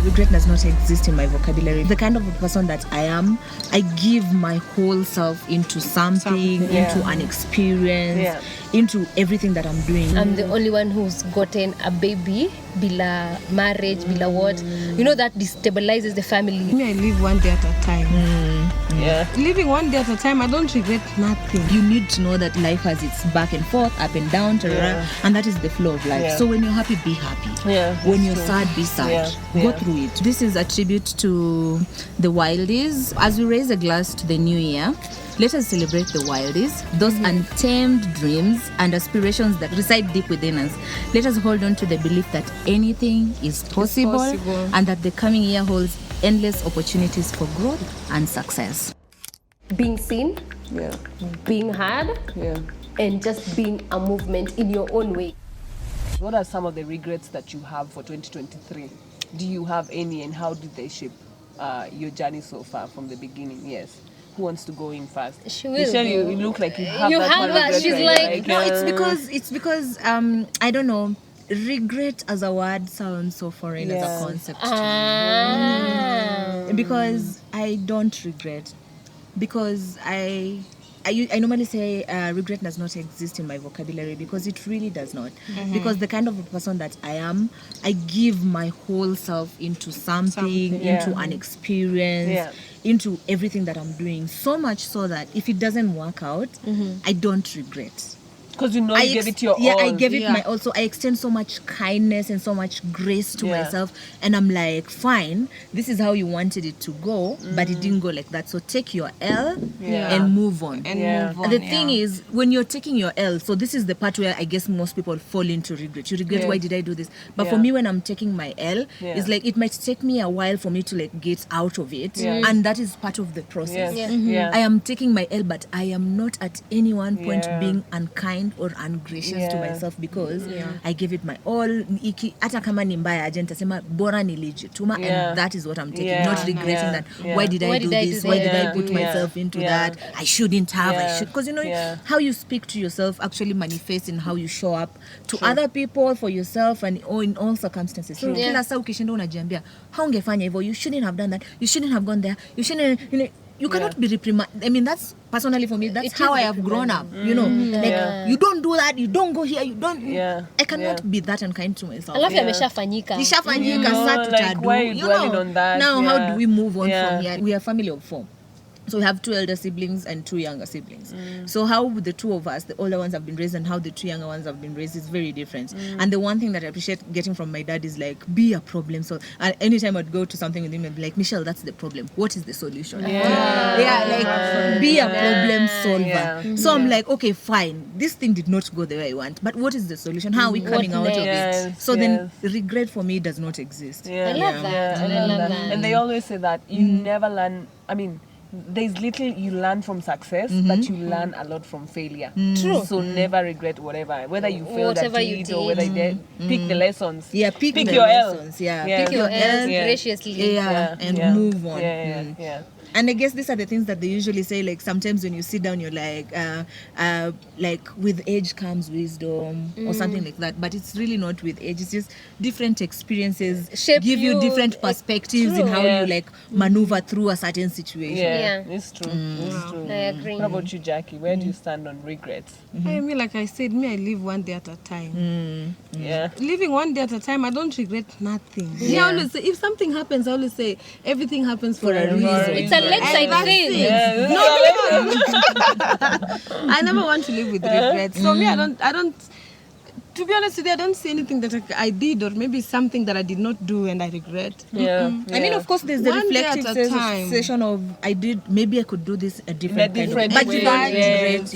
regret does not exist in my vocabulary. The kind of a person that I am, I give my whole self into something, into an experience, into everything that I'm doing. I'm the only one who's gotten a baby bila marriage, bila what. You know, that destabilizes the family. Me, I live one day at a time. Living one day at a time, I don't regret nothing. You need to know that life has its back and forth, up and down, and that is the flow of life. So when you're happy, be happy. When you're sad, be sad. Go through it. This is a tribute to the wildies. As we raise a glass to the new year, let us celebrate the wildies, those untamed dreams and aspirations that reside deep within us. Let us hold on to the belief that anything is possible and that the coming year holds endless opportunities for growth and success. Being seen, being heard, and just being a movement in your own way. What are some of the regrets that you have for 2023? Do you have any, and how did they shape your journey so far from the beginning? Yes. Who wants to go in first? She will. Michelle, you look like you have that. She's like, no, it's because I don't know. Regret as a word sounds so foreign as a concept to me. Because I don't regret. Because I normally say regret does not exist in my vocabulary, because it really does not. Because the kind of a person that I am, I give my whole self into something, into an experience, into everything that I'm doing. So much so that if it doesn't work out, I don't regret. Because you know you gave it your all. I gave it my all. So I extend so much kindness and so much grace to myself. And I'm like, fine, this is how you wanted it to go, but it didn't go like that. So take your L and move on. And the thing is, when you're taking your L, so this is the part where I guess most people fall into regret. You regret, why did I do this? But for me, when I'm taking my L, it's like it might take me a while for me to like get out of it. And that is part of the process. I am taking my L, but I am not at any one point being unkind or ungracious to myself, because I gave it my all. Hata kama ni mbaya aje nitasema bora nilijituma, and that is what I'm taking, not regretting that why did I do this, why did I put myself into that, I shouldn't have, I should, because you know how you speak to yourself actually manifests in how you show up to other people, for yourself, and in all circumstances. So kila saa ukishinda unajiambia haungefanya hivyo, you shouldn't have done that, you shouldn't have gone there, you shouldn't, you know, you cannot be reprimanded. I mean, that's personally for me, that's how I have grown up. You know, like you don't do that, you don't go here, you don't. I cannot be that unkind to myself. Alafu yameshafanyika. Ishafanyika, sasa tutadu. Why are you dwelling on that? Now, how do we move on from here? We are a family of 4. So we have 2 elder siblings and 2 younger siblings. So how the 2 of us, the older ones, have been raised and how the 2 younger ones have been raised is very different. And the one thing that I appreciate getting from my dad is like, be a problem. So anytime I'd go to something with him, I'd be like, Michelle, that's the problem. What is the solution? Be a problem solver. So I'm like, okay, fine. This thing did not go the way I want, but what is the solution? How are we coming out of it? So then regret for me does not exist. I love that. I love that. And they always say that you never learn, I mean, there's little you learn from success, but you learn a lot from failure. True. So never regret whether you failed at it or whether you did. Pick the lessons. Pick your lessons. Pick your L's graciously. And move on. And I guess these are the things that they usually say, like sometimes when you sit down, you're like with age comes wisdom or something like that. But it's really not with age. It's just different experiences give you different perspectives in how you like maneuver through a certain situation. It's true. It's true. I agree. What about you, Jacky? Where do you stand on regrets? I mean, like I said, I live one day at a time. Living one day at a time, I don't regret nothing. I always say, if something happens, I always say everything happens for a reason. It's a lakeside thing. I never want to live with regrets. So me, I don't. To be honest with you, I don't see anything that I did or maybe something that I did not do and I regret. I mean, of course, there's the reflective session of maybe I could do this a different way. But you don't regret.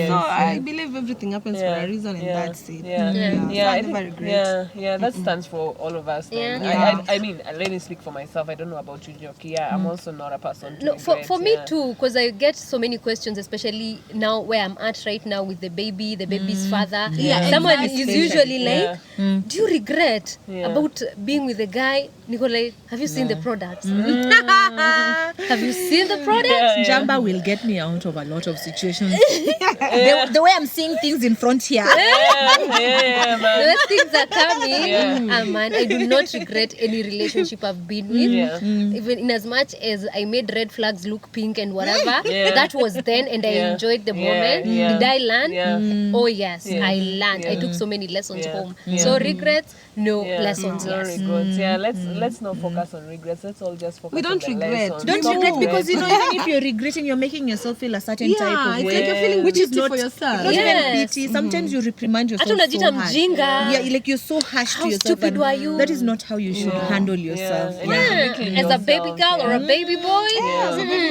So I believe everything happens for a reason, and that's it. I never regret. That stands for all of us. I mean, let me speak for myself. I don't know about you, Jacky. I'm also not a person to regret. For me too, because I get so many questions, especially now where I'm at right now with the baby's father. Yeah, Someone exactly. is usually like, Yeah. do you regret Yeah. about being with a guy? Nicolai, have you seen the products? Have you seen the products? Jamba will get me out of a lot of situations. The way I'm seeing things in front here. Yeah, man. Those things are coming. Yeah. Man, I do not regret any relationship I've been with. Yeah. Even in as much as I made red flags look pink and whatever, Yeah. that was then, and I Yeah. enjoyed the Yeah, moment. yeah. Did I learn? Yeah. Oh yes, Yeah. I learned. I Yeah. took so many lessons Yeah. home. Yeah. So regrets, no. Yeah. Lessons, No yes. regrets. Yeah, let's not focus on regrets. Let's all just focus We don't on the regret. lessons. Don't No. regret, because you know, even if you're regretting, you're making yourself feel a certain type Yeah, of it's way. like you're feeling Which is guilty not for yourself. Not Yes. even pity. Sometimes you reprimand yourself Hata so unajita hard. mjinga. Yeah, like you're so harsh How to yourself. stupid and were you? That is not how you should handle yourself. Yeah. Yeah. As a baby girl or a baby boy,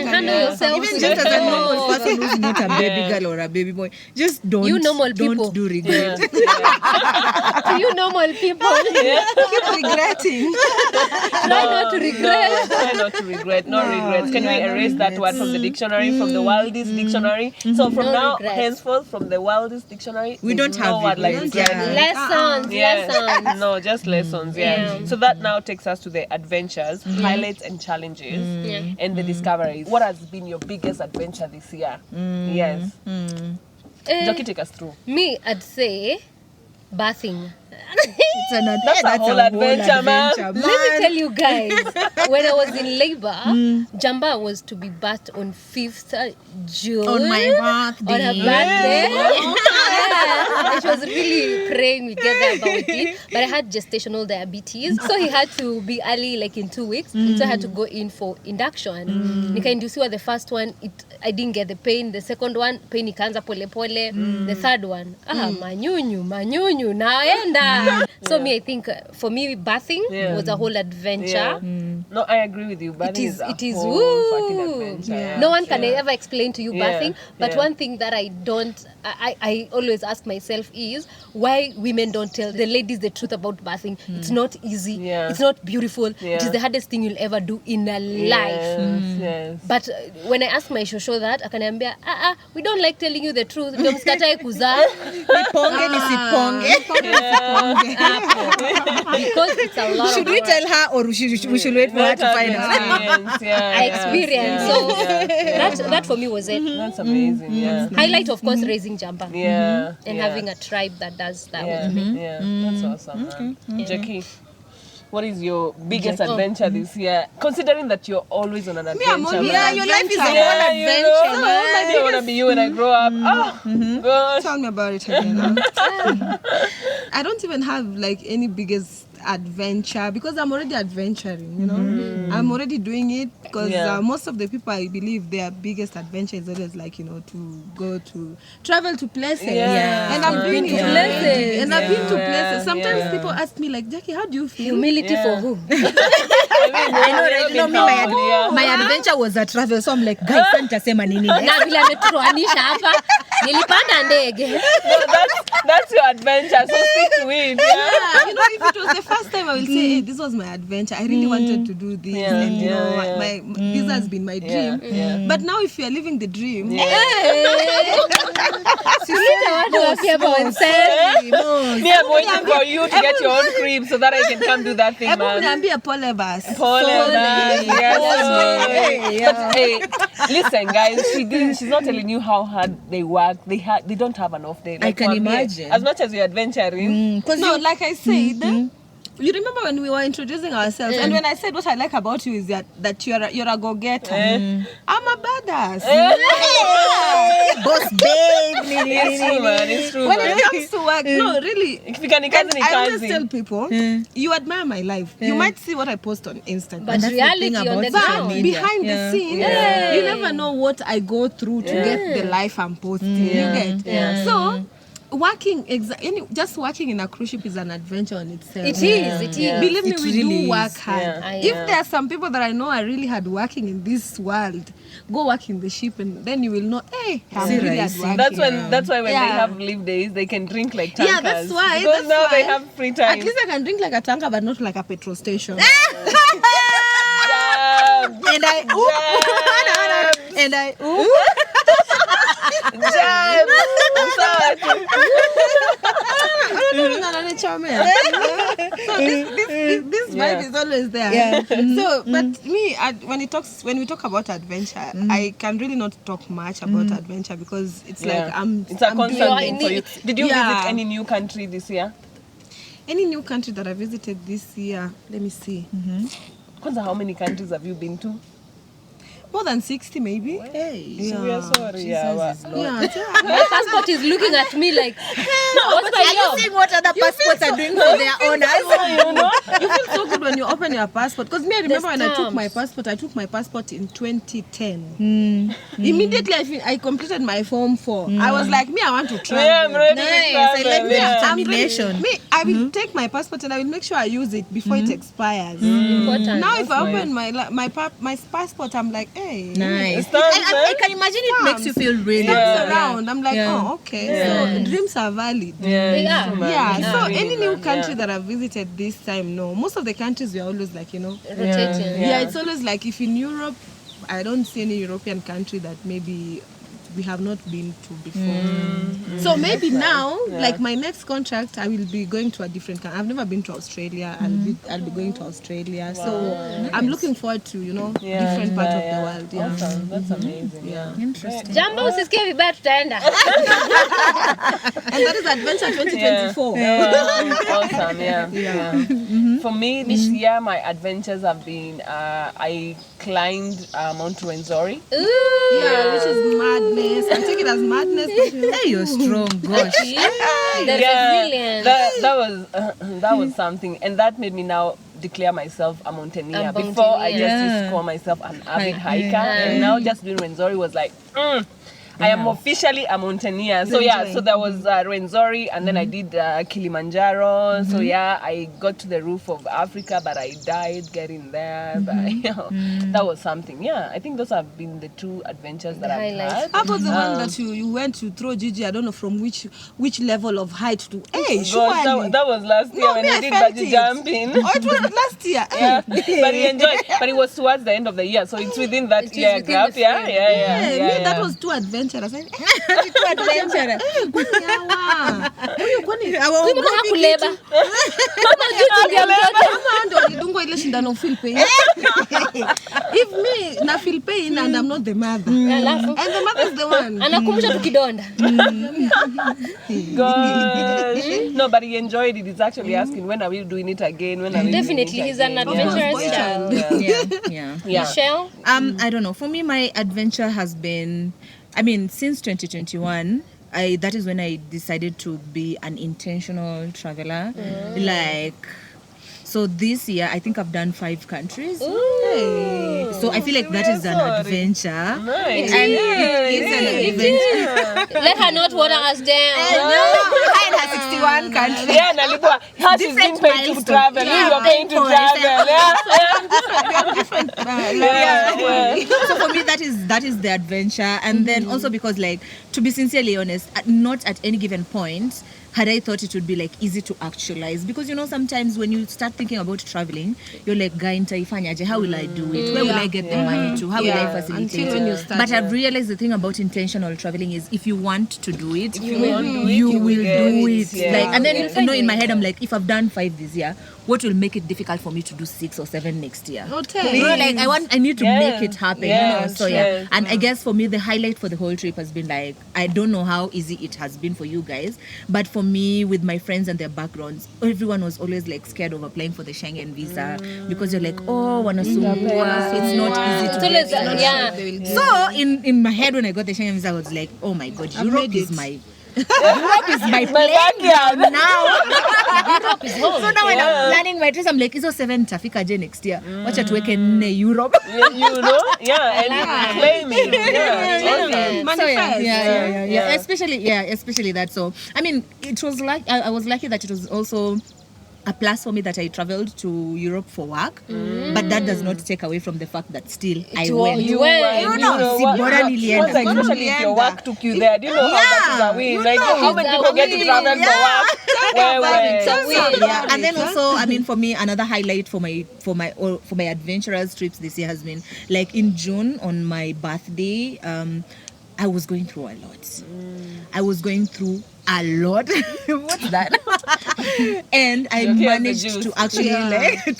handle yourself. Even just as a normal well. person who's not a baby girl or a baby boy, just don't. You normal people. Don't do regret. To you normal people, Keep regretting. try not to regret. Try not to regret. No regrets. Can we no erase that word from the dictionary, from the Wildest dictionary? So from No now, regrets. henceforth, from the Wildest dictionary, We there's don't no have word like regrets. regret. Yeah. Lessons, lessons. No, just lessons. Yeah. So that now takes us to the adventures, highlights, and challenges, Yeah. and the discoveries. What has been your biggest adventure this year? Yes. Jacky, take us through. Me, I'd say bathing. That's a whole adventure, man. Let me tell you guys, when I was in labor, Jamba was to be bathed on 5th June. On my birthday. On her birthday. Yeah. And she was really praying we get there about it. But I had gestational diabetes. So he had to be early, like in 2 weeks. So I had to go in for induction. Nikaindusiwa the first one, I didn't get the pain. The second one, pain ikaanza pole pole. The third one, manyunyu, naenda. So me, I think for me, bathing was a whole adventure. No, I agree with you. Bathing is a It is whole fucking woo. adventure. Yeah. No one can ever explain to you Yeah, bathing. But yeah. one thing that I always ask myself is why women don't tell the ladies the truth about bathing. It's not easy. Yeah. It's not beautiful. Yeah. It is the hardest thing you'll ever do in a life. Yes. But when I ask my shosho that, akaniambia, we don't like telling you the truth. Ndio msikatae kuzaa. Niponge nisiponge. Because it's a lot Should of we work. tell her, or we should wait for her to find out? Experience, yeah, I experienced. So yeah. that for me was it. That's amazing. Yeah. Highlight, of course, raising Jamba. Yeah. And yeah. having a tribe that does that Yeah, with me. yeah, that's awesome, man. Jacky, what is your biggest adventure this year? Considering that you're always on an adventure. I'm always- man. Yeah, your life is a Adventure. whole you adventure, know, man. maybe I want to be you when I grow up. Oh, gosh. Tell me about it again. I don't even have like any biggest adventure because I'm already adventuring, you know. I'm already doing it because Yeah. most of the people, I believe, their biggest adventure is always like, you know, to go to travel to places. Yeah. And I've been to Yeah. places. And I've been to Yeah. places. Sometimes Yeah. people ask me like, Jacky, how do you feel? Humility Yeah. for who? I know, right? You know, me, my adventure was a travel, so I'm like, guys, nitasema nini next? Na vile ametuanisha hapa, nilipanda ndege. That's your adventure, so stick to it. Yeah. You know, if it was the first time, I will say, hey, this was my adventure. I really wanted to do this, Yeah, and you know, yeah. this has been my dream. yeah. But now, if you are living the dream, Tulita watu wapya hapa wenzeni. Me, I'm waiting for you to get your own crib so that I can come do that thing, hebu man. niambie pole basi. Pole, man. Yes, Hey, But hey, listen, guys. She's not telling you how hard they work. They don't have an off day. I can for me, imagine. As much as you're adventuring, No, like I said, you remember when we were introducing ourselves, and when I said what I like about you is that you're a go-getter. I'm a badass. Boss babe. it's true, man. It's true, When man. it comes to work, no, really. Ikifika ni kazi, ni I always kazi. tell people, you admire my life. You might see what I post on Instagram. But that's the reality thing on about the social ground. media. behind Yeah. the scenes, Yeah. you never know what I go through to get the life I'm posting. Yeah. You get? Yeah. So, just working in a cruise ship is an adventure on itself. It is. Yeah. Believe me, It we really do work is. hard. Yeah. If there are some people that I know are really hard working in this world, go work in the ship and then you will know, hey, I'm really hard Seriously. working. That's why when Yeah. they have leave days, they can drink like tankers. Yeah, that's why. Because that's now why. they have free time. At least I can drink like a tanker, but not like a petrol station. Damn. And I, Damn. and I, This vibe is always there. Yeah. So, but me, when we talk about adventure, I can really not talk much about adventure because it's like it's a constant doing thing for you. it. Did you visit Yeah. any new country this year? Any new country that I visited this year, let me see. Kwanza, how many countries have you been to? More than 60 maybe. Hey. We are sorry. Yeah, Yeah, My passport is looking at me like, what's my Are you job? seeing what other passports are doing for their owners? you feel so good when you open your passport. Because me, I remember when I took stamps. my passport in 2010. Immediately, I completed my form 4. I was like, I want to travel. Yeah, I'm ready to Nice. travel, I like the yeah. determination. I will take my passport and I will make sure I use it before it expires. Important. Now, if I open my passport, I'm like, hey, Nice. Stamps, I can imagine it makes you feel really stamps around. I'm like, Yeah. oh, okay. So dreams are valid. Yeah, They it's are. true, man. Yeah, It's so really, any new man. country Yeah. that I've visited this time, no. Most of the countries we are always like, Rotating. yeah, it's always like if in Europe, I don't see any European country that maybe we have not been to before. So maybe now, like my next contract, I will be going to a different country. I've never been to Australia. I'll be going to Australia. So I'm looking forward to, different part of the world. Yeah. Awesome. That's amazing. Yeah. interesting. Jambo usisikie vibaya tutaenda. And that is Adventure 2024. Awesome. Yeah. For me, this year, my adventures have been, I climbed Mount Rwenzori. Ooh. Yeah, which is madness. I take it as madness. Hey, you're strong. Gosh. That's brilliant. That was something, and that made me now declare myself a mountaineer. A Before I mountaineer. just used to call myself an avid hiker, and now just doing Rwenzori was like, I am officially a mountaineer. So so there was Rwenzori, and then I did Kilimanjaro. So I got to the roof of Africa, but I died getting there. But that was something. Yeah, I think those have been the 2 adventures that I've highlights. had. How about the one that you went to throw Gigi? I don't know from which level of height to. Hey, Gosh, surely. that was last year when me, we I did felt bungee it. jumping. Oh, it was last year. Yeah, but he enjoyed. But it was towards the end of the year, so it's within that It is year within gap. the Yeah, frame. Me, that was too adventurous. I said, Too adventurous. Kama hakuleba. walidungwa ile shindano feel pain. If me na feel pain and I'm not the mother, Alafu and the mother's the one. anakumbusha tu kidonda. Gosh. No, but he enjoyed it. He's actually asking, when are we doing it again? When are we Definitely, doing it he's an again? adventurous Yeah. child. Yeah. Yeah. Michelle? I don't know. For me, my adventure has been, since 2021, that is when I decided to be an intentional traveler. So this year, I think I've done 5 countries. Hey. So I feel like that is an adventure. Nice. And it is an adventure. Let her not water us down. Mine has 61 countries. Yeah, Nalibwa, has been Different paid to milestones. travel. Yeah, You're paying to for travel. So for me, that is the adventure. And then also because, like, to be sincerely honest, not at any given point had I thought it would be like easy to actualize, because sometimes when you start thinking about traveling, you're like, how will I do it? Where will I get the money to? How will I facilitate Until when you it? start. But I've realized the thing about intentional traveling is if you want to do it, you want to do it, you you will get do it. it. Yeah. Like, and then Yeah. in my head I'm like, if I've done 5 this year, what will make it difficult for me to do 6 or 7 next year? Like I need to make it happen. Yes, So yes. and I guess for me the highlight for the whole trip has been like, I don't know how easy it has been for you guys, but for me, with my friends and their backgrounds, everyone was always like scared of applying for the Schengen visa because you're like, oh, wanasumbua, it's not easy It's to always, get. yeah. So in my head when I got the Schengen visa, I was like, oh my god, Europe is my backyard. now. Europe is home. So now when I'm planning my trips, I'm like, iso 7 tafika je next year. Wacha tuweke 4 Europe. And claim it. Yeah. Manifest. Yeah. Especially that. So it was like I was lucky that it was also a plus for me that I traveled to Europe for work, but that does not take away from the fact that still I went. You went. Si bora nilienda. Especially if your work took you there. Do you know how that is a win? Like, how many It's a people get to win. travel for work? And then also, for me, another highlight for my adventurous trips this year has been like in June on my birthday. I was going through a lot. I was going through a lot. What's that? And I managed to actually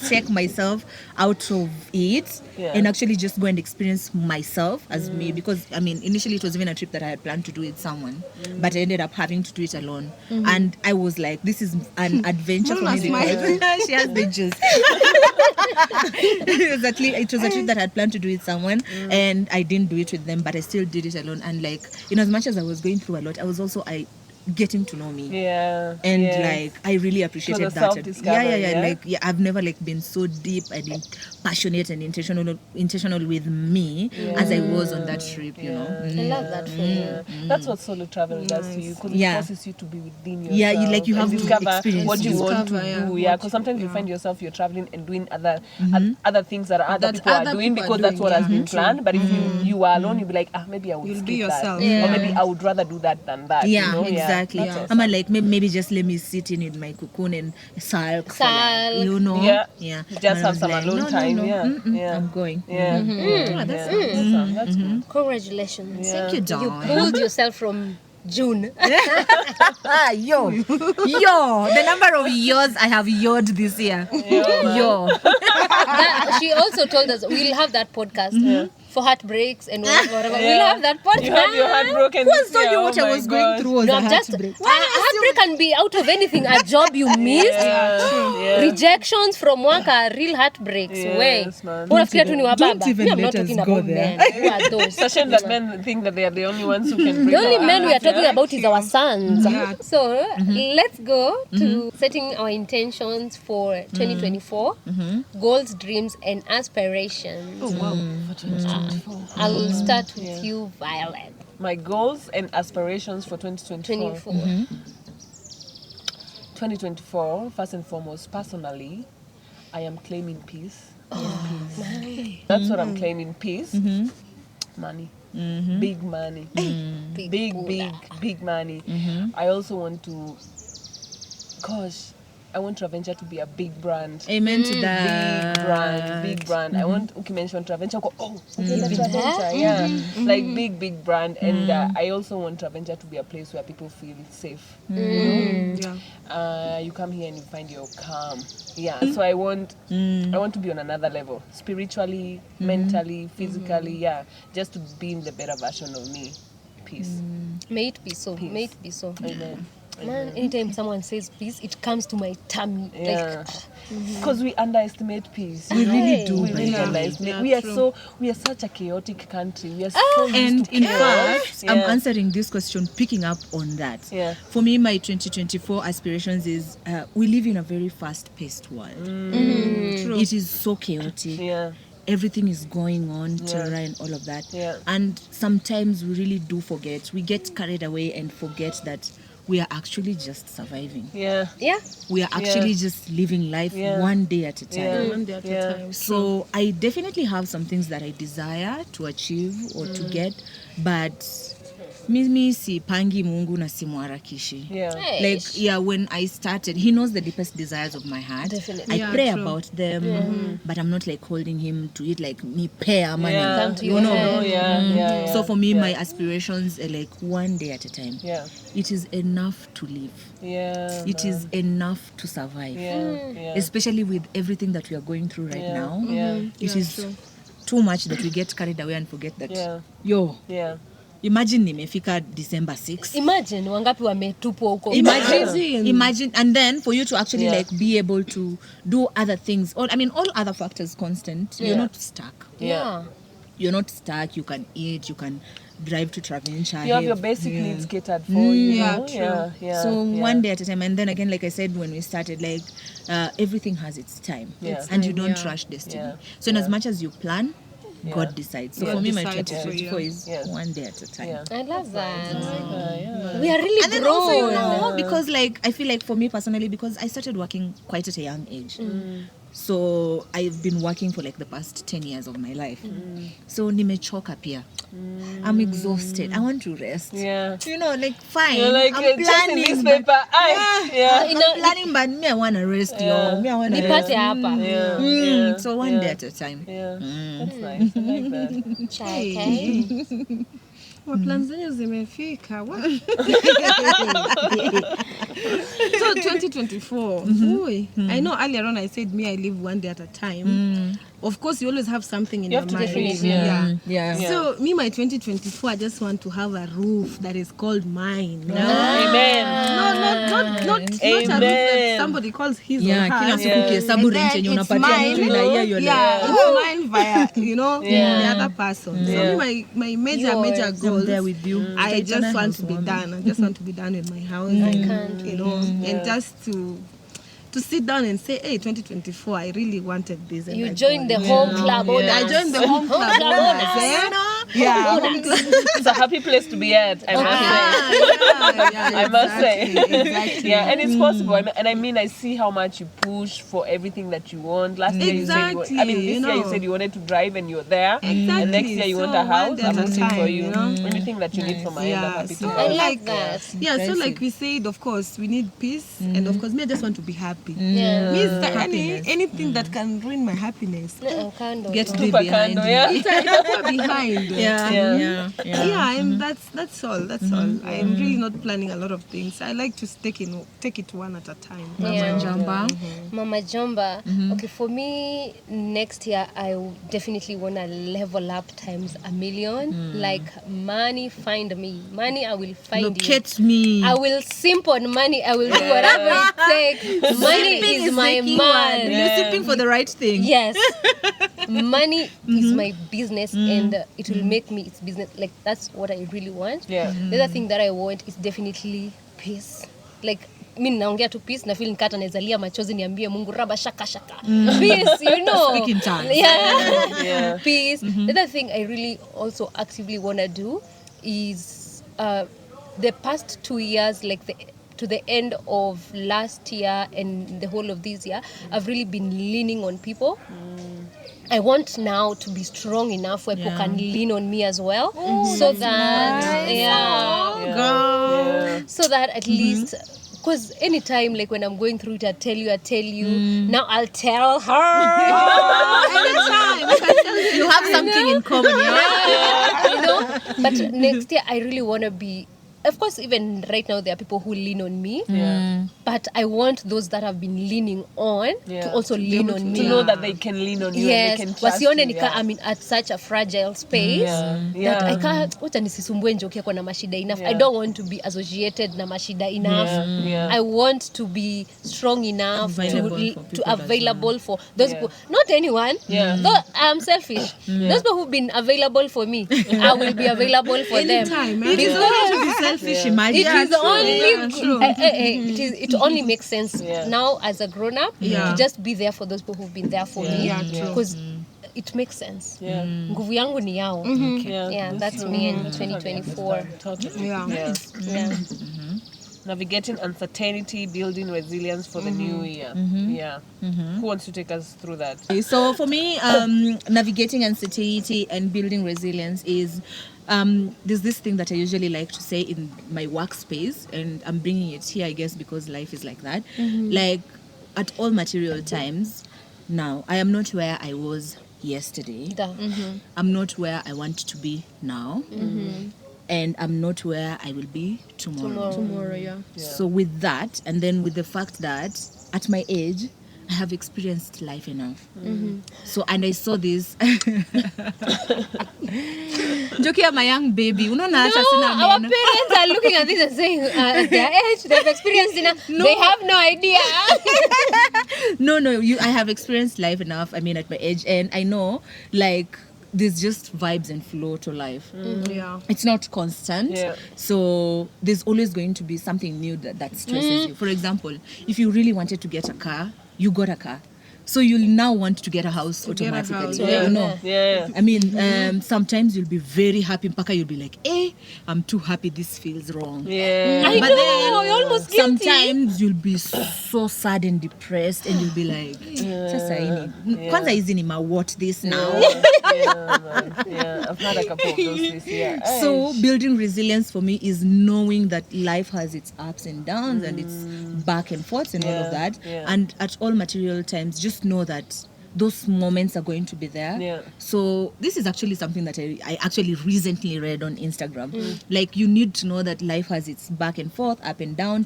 take myself out of it and actually just go and experience myself as me, because I mean initially it was even a trip that I had planned to do with someone, but I ended up having to do it alone. And I was like, this is an adventure for me because she has the juice. It was a trip that I had planned to do with someone and I didn't do it with them, but I still did it alone. And like, in as much as I was going through a lot, I was also getting to know me, and like I really appreciated that. Like I've never like been so deep and passionate and intentional with me as I was on that trip, you know. I love that for you. That's what solo travel does to you, because it forces you to be within yourself. You have to discover experience what you want to do. Because sometimes you find yourself you're traveling and doing other things that other people are doing because that's what has been planned. But if you are alone, you'll be like, maybe I would skip that, or maybe I would rather do that than that. Yeah, you know? exactly. Awesome. I'm like, maybe just let me sit in my cocoon and sulk. You know? Yeah. Just have some alone time. No. I'm going. That's awesome. That's good. Congratulations. Thank you, darling. You pulled yourself from June. Yo, the number of yours I have yoed this year. Yo. She also told us we'll have that podcast for heartbreaks and whatever. We'll have that podcast. You had your heart broken. Who told you what I was going through? No, just a heartbreak can be out of anything. A job you missed, rejections from work are real heartbreaks. Don't even I'm not talking about men. Who are those? It's a shame that men think that they are the only ones who can bring The only men we are talking about is our sons. So let's go to setting our intentions for 2024, goals, dreams, and aspirations. Oh wow. I'll start with you, Violet. My goals and aspirations for 2024. 2024, first and foremost, personally, I am claiming peace. Peace. That's what I'm claiming, peace. Money. Big money. Big money. I also want to, I want Traventure to be a big brand. Amen to that. Big brand. I want mention Traventure. Traventure, like big brand. And I also want Traventure to be a place where people feel safe. You come here and you find your calm. So I want to be on another level, spiritually, mentally, physically. Just to be in the better version of me. Peace. May it be so. Peace. May it be so. Amen. Man, anytime someone says peace, it comes to my tummy. Because we underestimate peace. We really do. We really underestimate. We are such a chaotic country. We are so used and to in chaos. fact, I'm answering this question picking up on that. For me, my 2024 aspirations is we live in a very fast-paced world. It is so chaotic. Everything is going on, terror and all of that. And sometimes we really do forget. We get carried away and forget that we are actually just surviving. We are actually just living life one day at a time. One day at a time. So I definitely have some things that I desire to achieve or to get, but mimi sipangi Mungu na simwarakishi. When I started, he knows the deepest desires of my heart. Definitely. I pray about them, but I'm not like holding him to it like me pay money. So for me, my aspirations are like one day at a time. It is enough to live. It is enough to survive. Especially with everything that we are going through right now. It is too much that we get carried away and forget that imagine nimefika December 6th. Imagine wangapi wametupwa huko. Imagine, and then for you to actually like be able to do other things. All other factors constant. You're not stuck. You're not stuck. You can eat. You can drive to Traventure. You have your basic needs catered for you. So one day at a time. And then again, like I said when we started, like everything has its time, and you don't rush destiny. So in as much as you plan, God decides. So for me, my 2024 is one day at a time. I love that. We are really and then grown. also, because like I feel like for me personally, because I started working quite at a young age. So I've been working for like the past 10 years of my life. So nimechoka pia. I'm exhausted. I want to rest. Like fine. You're like I'm planning this paper. I'm planning, but me I want to rest, Me I want to rest. So one day at a time. That's nice. I like that. plans zenyu zimefika. What? So 2024. I know earlier on I said I live one day at a time. Of course, you always have something in your mind. definitely, Yeah. So my 2024, I just want to have a roof that is called mine. Amen. Not a roof that somebody calls his or Yeah, hers. kila siku ukihesabu rent yenye It's unapatia mine. mtu inaia you're like, It's mine via, the other person. So my major Yours. goals, I'm there with you. I just want to be done. I just want to be done with my house, and just to sit down and say, hey, 2024, I really wanted this. And You I joined got the it. home club owners. I joined the home club owners. It's a happy place to be at, I must say. Exactly. Yeah, and it's possible. And I mean, I see how much you push for everything that you want. Last year you said this year you said you wanted to drive and you're there. Exactly. And next year you want a house. I'm rooting for you. Anything that you need from my end, I'm happy to so help. I like that. Yeah, so like we said, of course, we need peace. And of course, me, I just want to be happy. Yeah. Anything that can ruin my happiness. Kando. Get tu. the Super behind candle, you. yeah. It's behind. Yeah. And that's all. I'm really not planning a lot of things. I like to take it one at a time. Yeah. Jamba. Mama Jamba. Okay, for me, next year, I definitely want to level up times 1,000,000. Like, money, find me. Money, I will find you. Locate me. I will simp on money. I will do whatever it takes. Money Simping is my the key man. word. You're simping for the right thing. Yes. Money is my business and it will make me its business. Like, that's what I really want. Yeah. The other thing that I want is definitely peace. Like, mi naongea tu peace na feel nikata naezalia machozi niambie Mungu raba shaka peace, Speak in tongues. Yeah. Peace. The other thing I really also actively want to do is the past 2 years, like to the end of last year and the whole of this year, I've really been leaning on people. I want now to be strong enough where people can lean on me as well, so that so that at least, because anytime like when I'm going through it, I tell you. Now I'll tell her. You have something in common. But next year I really want to be. Of course, even right now there are people who lean on me, but I want those that have been leaning on to also lean on me. To know that they can lean on you Yes, and they can trust wasione you. nika I'm at such a fragile space that I can't. Wacha nisisumbue njoki kwa na mashida enough. I don't want to be associated na mashida enough. I want to be strong enough to available for those people. Not anyone. Though I'm selfish. Those people who've been available for me, I will be available for them. It is okay to be selfish, imagine. It only makes sense now as a grown up to just be there for those people who've been there for me, because it makes sense. Nguvu yangu ni yao. That's me in 2024. Navigating uncertainty, building resilience for the new year. Who wants to take us through that? So for me, navigating uncertainty and building resilience is there's this thing that I usually like to say in my workspace, and I'm bringing it here, I guess, because life is like that. Like, at all material times, now, I am not where I was yesterday. I'm not where I want to be now. And I'm not where I will be tomorrow. So with that, and then with the fact that at my age, I have experienced life enough. So, and I saw this. Joki, I'm a young baby. Our parents are looking at this and saying, at their age, they've experienced enough. They have no idea. No, I have experienced life enough, I mean, at my age. And I know, like, there's just vibes and flow to life. It's not constant. So there's always going to be something new that stresses you. For example, if you really wanted to get a car, you got a car. So you'll now want to get a house automatically. I mean, sometimes you'll be very happy, mpaka you'll be like, I'm too happy, this feels wrong. I but know, then you're almost guilty. Sometimes you'll be so sad and depressed, and you'll be like, kwanza hizi ni what this now. I've had a couple of those this year. So building resilience for me is knowing that life has its ups and downs and its back and forth and all of that. And at all material times, just know that those moments are going to be there. Yeah. So this is actually something that I actually recently read on Instagram. Like, you need to know that life has its back and forth, up and down,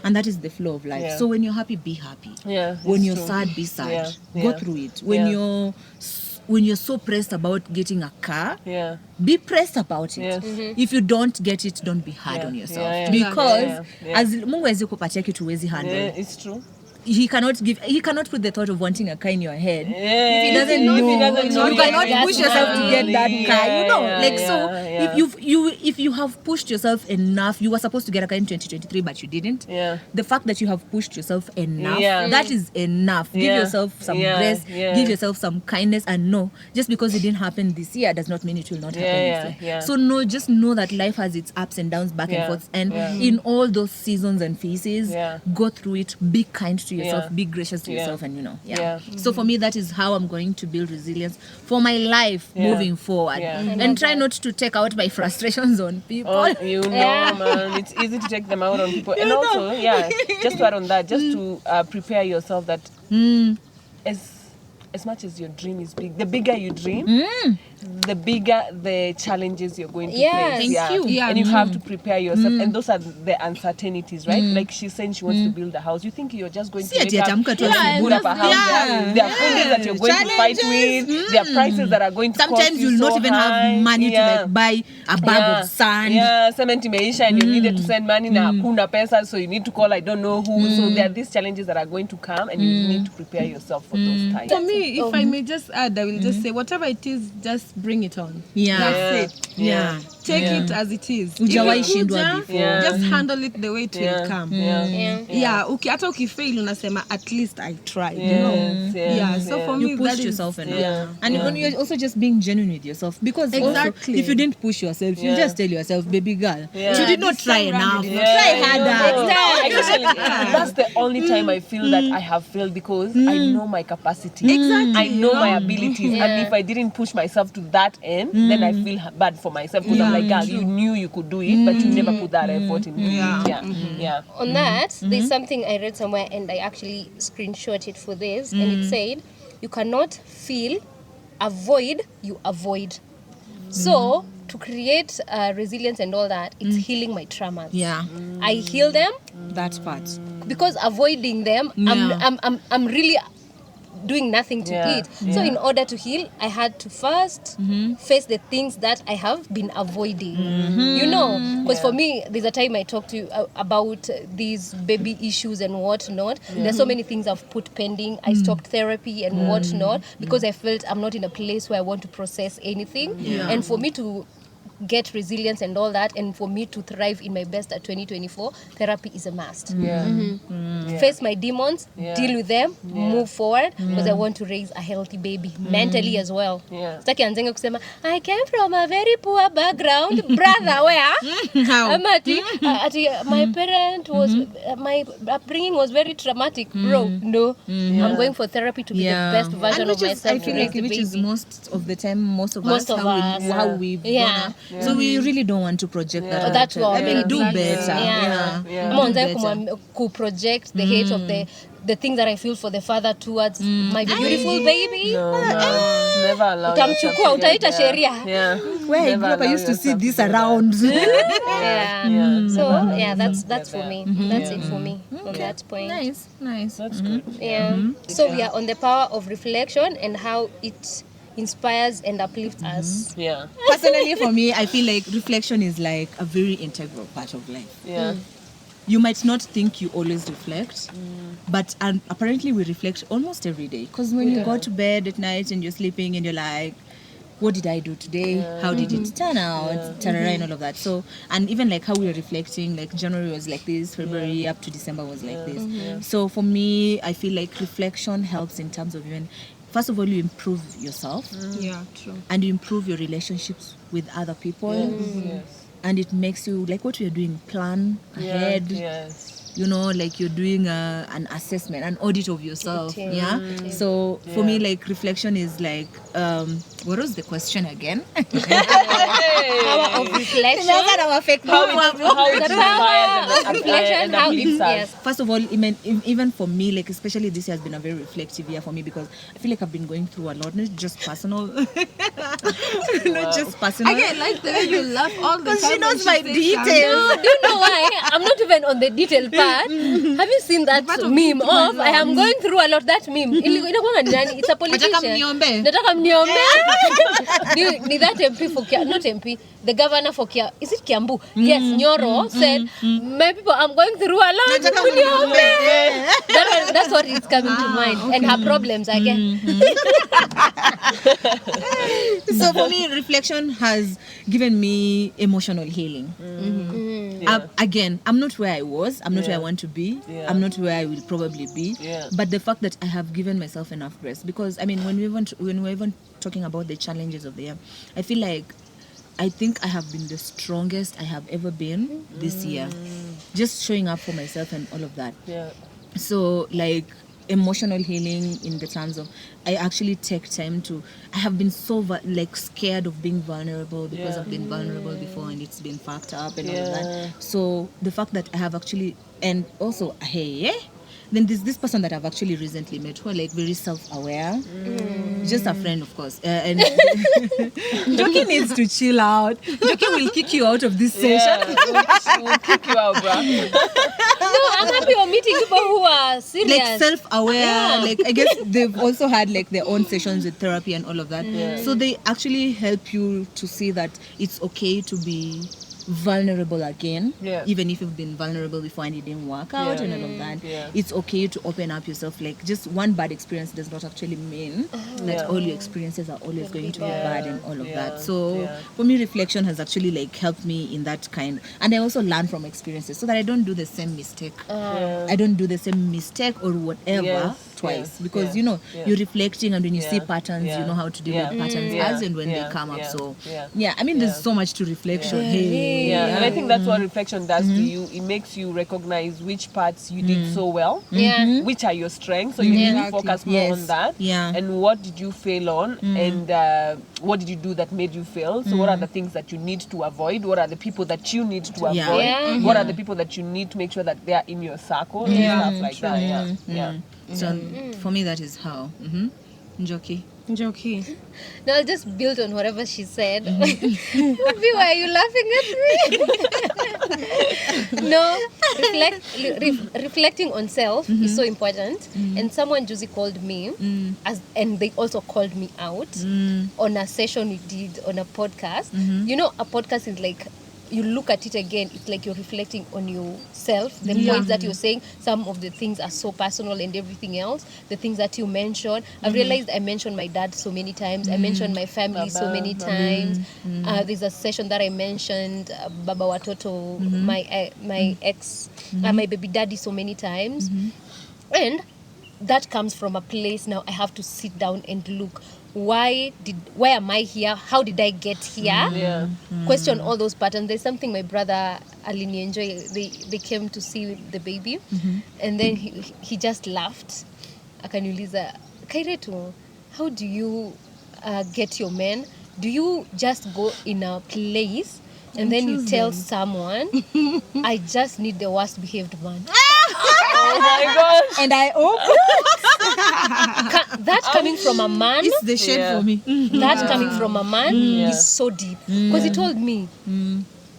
and that is the flow of life. Yeah. So when you're happy, be happy. Yeah, When it's you're true. sad, be sad. Yeah. Go Yeah. through it. When you're so pressed about getting a car, Yeah. be pressed about it. Yes. If you don't get it, don't be hard Yeah. on yourself. Yeah, yeah. Because Yeah. as Mungu hawezi kupatia kitu huwezi handle. Yeah, it's true. He cannot put the thought of wanting a car in your head. Yeah. If he doesn't know, you cannot push yourself to get that car. You know, like so. If you have pushed yourself enough, you were supposed to get a car in 2023, but you didn't. Yeah. The fact that you have pushed yourself enough, Yeah. that is enough. Give Yeah. yourself some Yeah. grace. Yeah. Give yourself some kindness, and no, just because it didn't happen this year does not mean it will not happen Yeah, next year. yeah. So no, just know that life has its ups and downs, back and Yeah. forth, and Yeah. in all those seasons and phases, Yeah. go through it. Be kind to yourself. Yeah. Be gracious to Yeah. yourself, and Yeah. So for me, that is how I'm going to build resilience for my life Yeah. moving forward, Yeah. and try not to take out my frustrations on people. Oh, you know, man, it's easy to take them out on people. And also, just to add on that, just to prepare yourself that as much as your dream is big, the bigger you dream, the bigger the challenges you're going to Yes. face. Thank you. Yeah. And you have to prepare yourself. And those are the uncertainties, right? Like she's saying she wants to build a house. You think you're just going to Si ati wake up, atamka tu put up a house. Yeah. There are fundings that you're going to fight with. There are prices that are going to cost Sometimes you you'll so not even high. have money to like buy a bag of sand. Yeah, cement imeisha and you needed to send money na hakuna pesa, so you need to call I don't know who. So there are these challenges that are going to come, and you need to prepare yourself for those times. For me, if I may just add, I will just say whatever it is, just bring it on. Yeah. That's it. Yeah. Take it as it is. Hujawahi Ikikuja, shindwa before. just handle it the way it will come. Hata ukifail unasema at least I tried, you know. So for me You that pushed is yourself enough. Yeah. And you're also just being genuine with yourself, because also, Exactly. if you didn't push yourself, you just tell yourself, baby girl, Yeah. you did not This try time round enough. you Yeah. Try harder. Actually, that's the only time I feel that I have failed, because I know my capacity. Exactly. I know my abilities. And if I didn't push myself to that end, then I feel bad for myself, because I'm like, girl, you knew you could do it, but you never put that effort in. On that, there's something I read somewhere, and I actually screenshot it for this, and it said, you cannot avoid, you avoid. So to create resilience and all that, it's healing my traumas. Yeah, I heal them, that part. because avoiding them, I'm really doing nothing to it. So in order to heal, I had to first face the things that I have been avoiding. You know, because for me, there's a time I talked to you about these baby issues and whatnot. There's so many things I've put pending. I stopped therapy and whatnot, because I felt I'm not in a place where I want to process anything. And for me to get resilience and all that, and for me to thrive in my best at 2024, therapy is a must. Face my demons, deal with them, move forward, because I want to raise a healthy baby mentally as well. Sitaki anzenge kusema I came from a very poor background, brother, where ati my parent was my upbringing was very traumatic. Bro, no, I'm going for therapy to be the best version of myself. I feel like which is most of the time, most of Most us, of how us. we've grown up. So we really don't want to project that. Oh, that's what I mean, do Exactly. better. I'm on there to project the hate of the thing that I feel for the father towards my beautiful baby. Never allow Utamchukua, utaita sheria. Where I grew up, I used to see this around. So that's for me. That's it for me on that point. Nice. That's good. So we are on the power of reflection and how it inspires and uplifts us. Personally, for me, I feel like reflection is like a very integral part of life. You might not think you always reflect, but apparently we reflect almost every day. Because when you go to bed at night and you're sleeping and you're like, what did I do today? How did it turn out? Tarara and all of that. So, and even like how we were reflecting, like January was like this, February up to December was like this. So for me, I feel like reflection helps in terms of even, first of all, you improve yourself. True. And you improve your relationships with other people. And it makes you, like what you're doing, plan ahead. You know, like you're doing an assessment, an audit of yourself. So for me, like reflection is like What was the question again? Power of reflection. How it Reflection, how it, yes. First of all, even for me, like especially this year has been a very reflective year for me because I feel like I've been going through a lot, not just personal, not just personal. I like the way you laugh all the time. Because she knows my details. No, do you know why? I'm not even on the detailed part. Have you seen that meme of I am going through a lot? That meme. It's a politician. Nataka mniombe. Ni that MP for not MP, the governor for is it Kiambu? Yes, Nyoro said, my people, I'm going through a lot. That's what is coming to mind. Okay. And her problems again. So for me, reflection has given me emotional healing. Again, I'm not where I was. I'm not where I want to be. I'm not where I will probably be. But the fact that I have given myself enough rest, because I mean, when we're even talking about the challenges of the year, I feel like I think I have been the strongest I have ever been this year, just showing up for myself and all of that. So like emotional healing in the terms of I actually take time to. I have been so scared of being vulnerable because I've been vulnerable before and it's been fucked up and all of that. So the fact that I have actually, and also then there's this person that I've actually recently met who are like very self-aware, just a friend of course, and Jacky needs to chill out. Jacky will kick you out of this session. We'll kick you out, bro. No, I'm happy you're meeting people who are serious. Like self-aware, like I guess they've also had like their own sessions with therapy and all of that. So they actually help you to see that it's okay to be vulnerable again, even if you've been vulnerable before and it didn't work out and all of that. It's okay to open up yourself. Like just one bad experience does not actually mean that all your experiences are always going to be bad and all of that. So for me, reflection has actually like helped me in that kind, and I also learn from experiences so that I don't do the same mistake. I don't do the same mistake or whatever twice, because you know you're reflecting, and when you see patterns, you know how to deal with patterns as and when they come up. So I mean, there's so much to reflection. And I think that's what reflection does to you. It makes you recognize which parts you did so well, which are your strengths, so you need to focus more on that, and what did you fail on, and what did you do that made you fail. So what are the things that you need to avoid, what are the people that you need to avoid, what are the people that you need to make sure that they are in your circle, and stuff like that. So for me, that is how. Jacky. Now I'll just build on whatever she said. Why are you laughing at me? No, reflecting on self is so important. And someone Josie called me, and they also called me out on a session we did on a podcast. You know, a podcast is like, you look at it again, it's like you're reflecting on yourself, the points that you're saying. Some of the things are so personal and everything else, the things that you mentioned. I've realized I mentioned my dad so many times, I mentioned my family so many times. There's a session that I mentioned Baba Watoto, my ex, my baby daddy so many times. And that comes from a place now I have to sit down and look, where am I here? How did I get here? Question all those patterns. There's something my brother Alini enjoy. They came to see the baby, and then he just laughed. Akaniuliza, Kairetu, how do you get your men? Do you just go in a place and then you tell someone, I just need the worst behaved man? Oh my God. And I hope that coming from a man, it's the shade for me. That coming from a man is so deep, because he told me,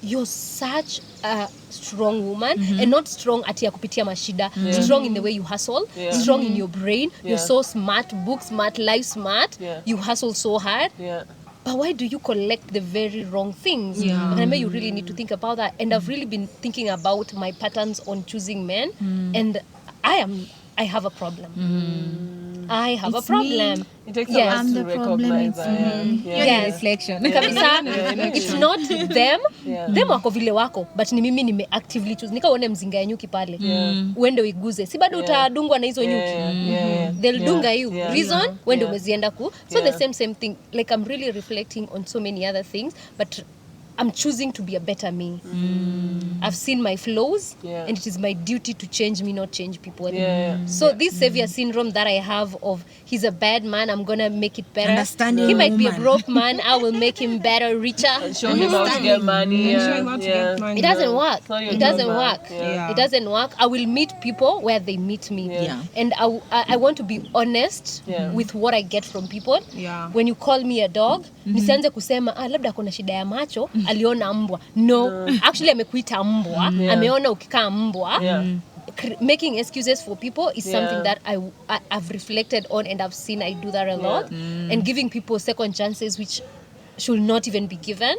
you're such a strong woman, and not strong ati ya kupitia mashida, strong in the way you hustle, strong in your brain, you're so smart, book smart, life smart, you hustle so hard. But why do you collect the very wrong things? And I remember you really need to think about that. And I've really been thinking about my patterns on choosing men, and I have a problem. I have a problem. It takes a lot to recognize that. Reflection. It's not them. Them wako vile wako, but ni mimi nime actively choose. Nika uone mzinga ya nyuki pale. Uende uiguze. Si bado utadungwa na hizo nyuki. They'll dunga you. Reason, uende umezienda ku. So the same thing. Like I'm really reflecting on so many other things, but I'm choosing to be a better me. I've seen my flaws, Yeah. and it is my duty to change me, not change people. Yeah. So this savior syndrome that I have of he's a bad man, I'm gonna make it better. Understanding He might be a woman. broke man, I will make him better, richer. Show him how to get money. And show him how to get money. It doesn't work. It's not your It doesn't job, work. man. Yeah. It doesn't work. I will meet people where they meet me. Yeah. And I want to be honest Yeah. with what I get from people. Yeah. When you call me a dog, nisianze kusema labda kuna shida ya macho, aliona mbwa. No, actually amekuita mbwa, ameona ukikaa mbwa. Yeah. Making excuses for people is Yeah. something that I've reflected on, and I've seen I do that a lot. And giving people second chances, which should not even be given,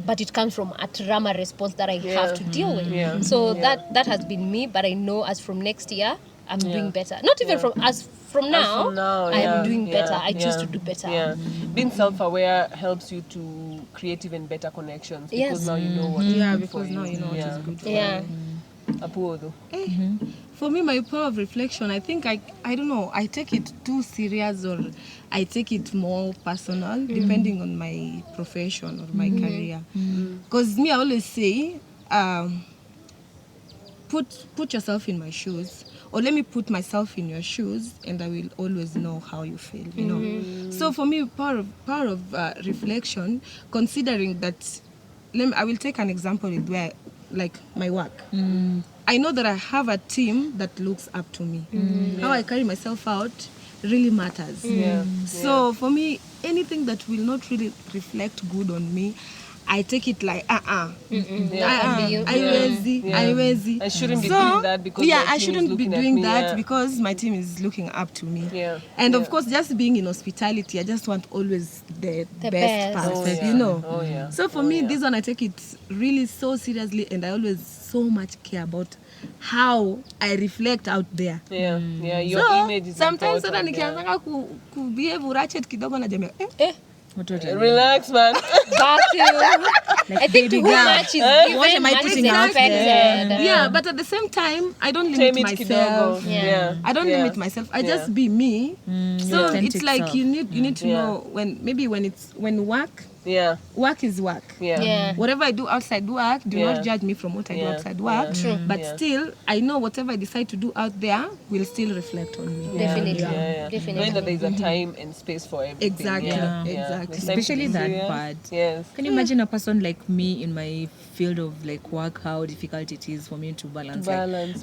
but it comes from a trauma response that I have to deal with. Yeah. So that has been me, but I know as from next year I'm doing better. Not even from now, I am doing better. I choose to do better. Yeah. Being self-aware helps you to create even better connections because Yes. now you know what is Yeah, good for because now you know what yeah. is good for Yeah. Apuodo. For me, my power of reflection, I think I don't know, I take it too serious or I take it more personal depending on my profession or my career. Because me, I always say, put yourself in my shoes, or let me put myself in your shoes, and I will always know how you feel. You know. So for me, power of reflection, considering that, I will take an example with where, like my work. I know that I have a team that looks up to me. How I carry myself out really matters. So for me, anything that will not really reflect good on me, I take it like haiwezi. I shouldn't be doing that because my I team shouldn't is be looking at doing me, that because my team is looking up to me. And of course, just being in hospitality, I just want always the best best. person, Oh, yeah. you know. Oh, yeah. So for me, this one I take it really so seriously, and I always so much care about how I reflect out there. Yeah. Your So image is sometimes important. nikianza kubehave ratchet kidogo na jamii Relax, man. Back to I think to who much is given, What am I much is putting out there? expected. yeah, but at the same time, I don't limit Tame it myself. kidogo. Yeah. I don't limit myself. I just be me. So authentic it's like self. you need to Yeah. know when work is work. Yeah. Whatever I do outside work, do Yeah. not judge me from what I do Yeah. outside work. Yeah. True. But Yeah. still, I know whatever I decide to do out there will still reflect on me. Definitely. Yeah. Definitely. Knowing that there's a time and space for everything. Exactly. Yeah. Exactly. It's time to Especially be that serious. part. Yes. Can you imagine a person like me in my field of like work, how difficult it is for me to balance?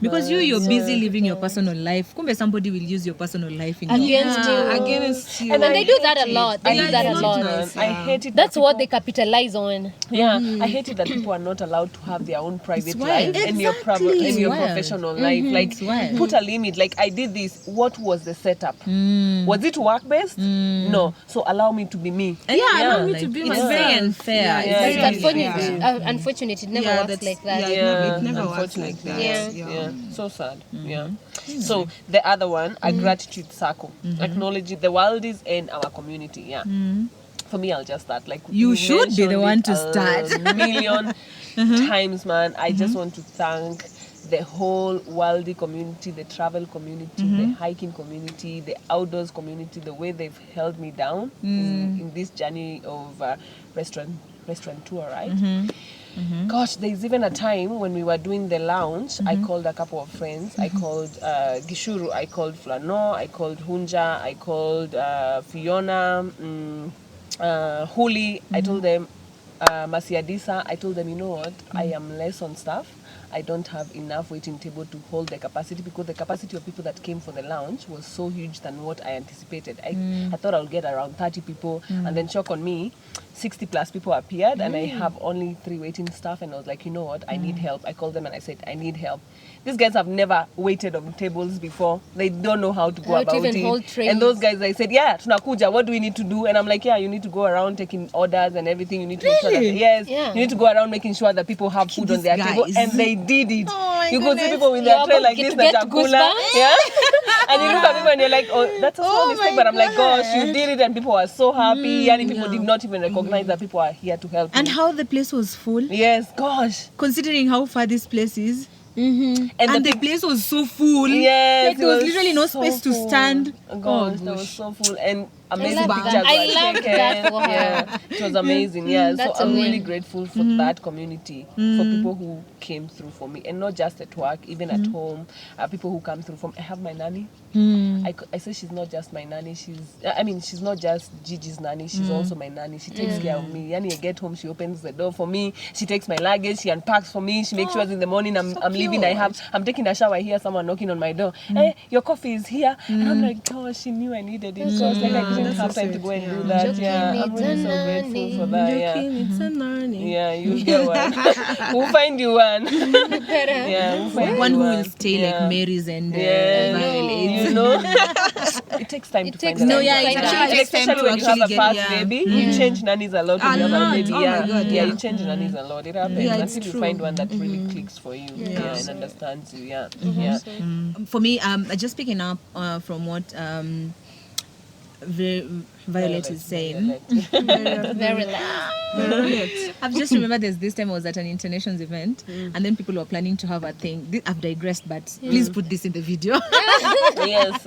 Because you're busy living your personal life. Kumbe somebody will use your personal life in your Against you. Against you. And they do that a lot. They I do that a hate lot. it, man. I hate it. That's that what they capitalize on. Yeah, I hate it that people are not allowed to have their own private wild. life and your Exactly. and your It's wild. professional life. Like, wild. put a limit. Like, I did this. What was the setup? Was it work based? No. So allow me to be me. allow me like, to be it's myself. very unfair. Yeah, It's it's very It's very unfair. unfortunate. It never works like that. It never works like Unfortunately. that. Yeah. So sad. Yeah. So the other one, a gratitude circle, acknowledging the worldies and our community. Yeah. For me, I'll just start. Like You should be the mentioned one it to a start. million times, man. I just want to thank the whole worldy community, the travel community, the hiking community, the outdoors community, the way they've held me down in this journey of restaurant tour, right? Gosh, there's even a time when we were doing the lounge, I called a couple of friends. I called Gishuru, I called Flano, I called Hunja, I called Fiona, Huli. I told them, Masiadisa, I told them, you know what, I am less on staff. I don't have enough waiting table to hold the capacity because the capacity of people that came for the lounge was so huge than what I anticipated. I thought I would get around 30 people and then shock on me, 60 plus people appeared and I have only 3 waiting staff and I was like, you know what, I need help. I called them and I said, I need help. These guys have never waited on tables before. They don't know how to go How to about even it. hold trays. And those guys, I said, yeah, tunakuja, what do we need to do? And I'm like, yeah, you need to go around taking orders and everything. You need to make sure that, yes, Yeah. you need to go around making sure that people have food on These their table. guys. And they did it. my You could see goodness. people with their You're tray about like to this, get the chakula. goosebumps. Yeah. And you look at people and you're like, oh, that's a small mistake. But I'm like, gosh, you did it and people are so happy. And people did not even recognize that people are here to help And you. how the place was full, Yes, gosh. considering how far this place is. And, And the place was so full. yes, Like there was it literally no so space to full. stand. Oh, gosh, Oh, that was gosh. so full. And amazing love pictures that. I were loved taken. that for her. Yeah, it was amazing. Yeah, That's so I'm really amazing. grateful for that community, for people who came through for me, and not just at work, even at home. People who come through for me. I have my nanny. I say she's not just my nanny. She's not just Gigi's nanny. She's also my nanny. She takes care of me. Yani, I get home, she opens the door for me. She takes my luggage. She unpacks for me. She makes sure in the morning I'm leaving. I'm taking a shower. I hear someone knocking on my door. Hey, your coffee is here. And I'm like, oh, she knew I needed it. So I was like, I didn't have time to go and do that. Yeah, I'm really so grateful for that. Yeah. It's a learning. Yeah, you'll get one. We'll find you one. Yeah, we'll find One you who one. will stay like Mary's and You know, it takes time to find the No, right yeah, one. it actually takes time Especially to when you have a actually first get- baby, you change nannies a lot. When you have a lot. baby, Oh my God, yeah, yeah. you change nannies a lot. It happens it's until you true. find one that really clicks for you, and understands you. Yeah, yeah. For me, just picking up from what Violet is saying. Very loud. I've just remembered there's time I was at an Internations event, and then people were planning to have a thing. I've digressed, but please put this in the video. Yes.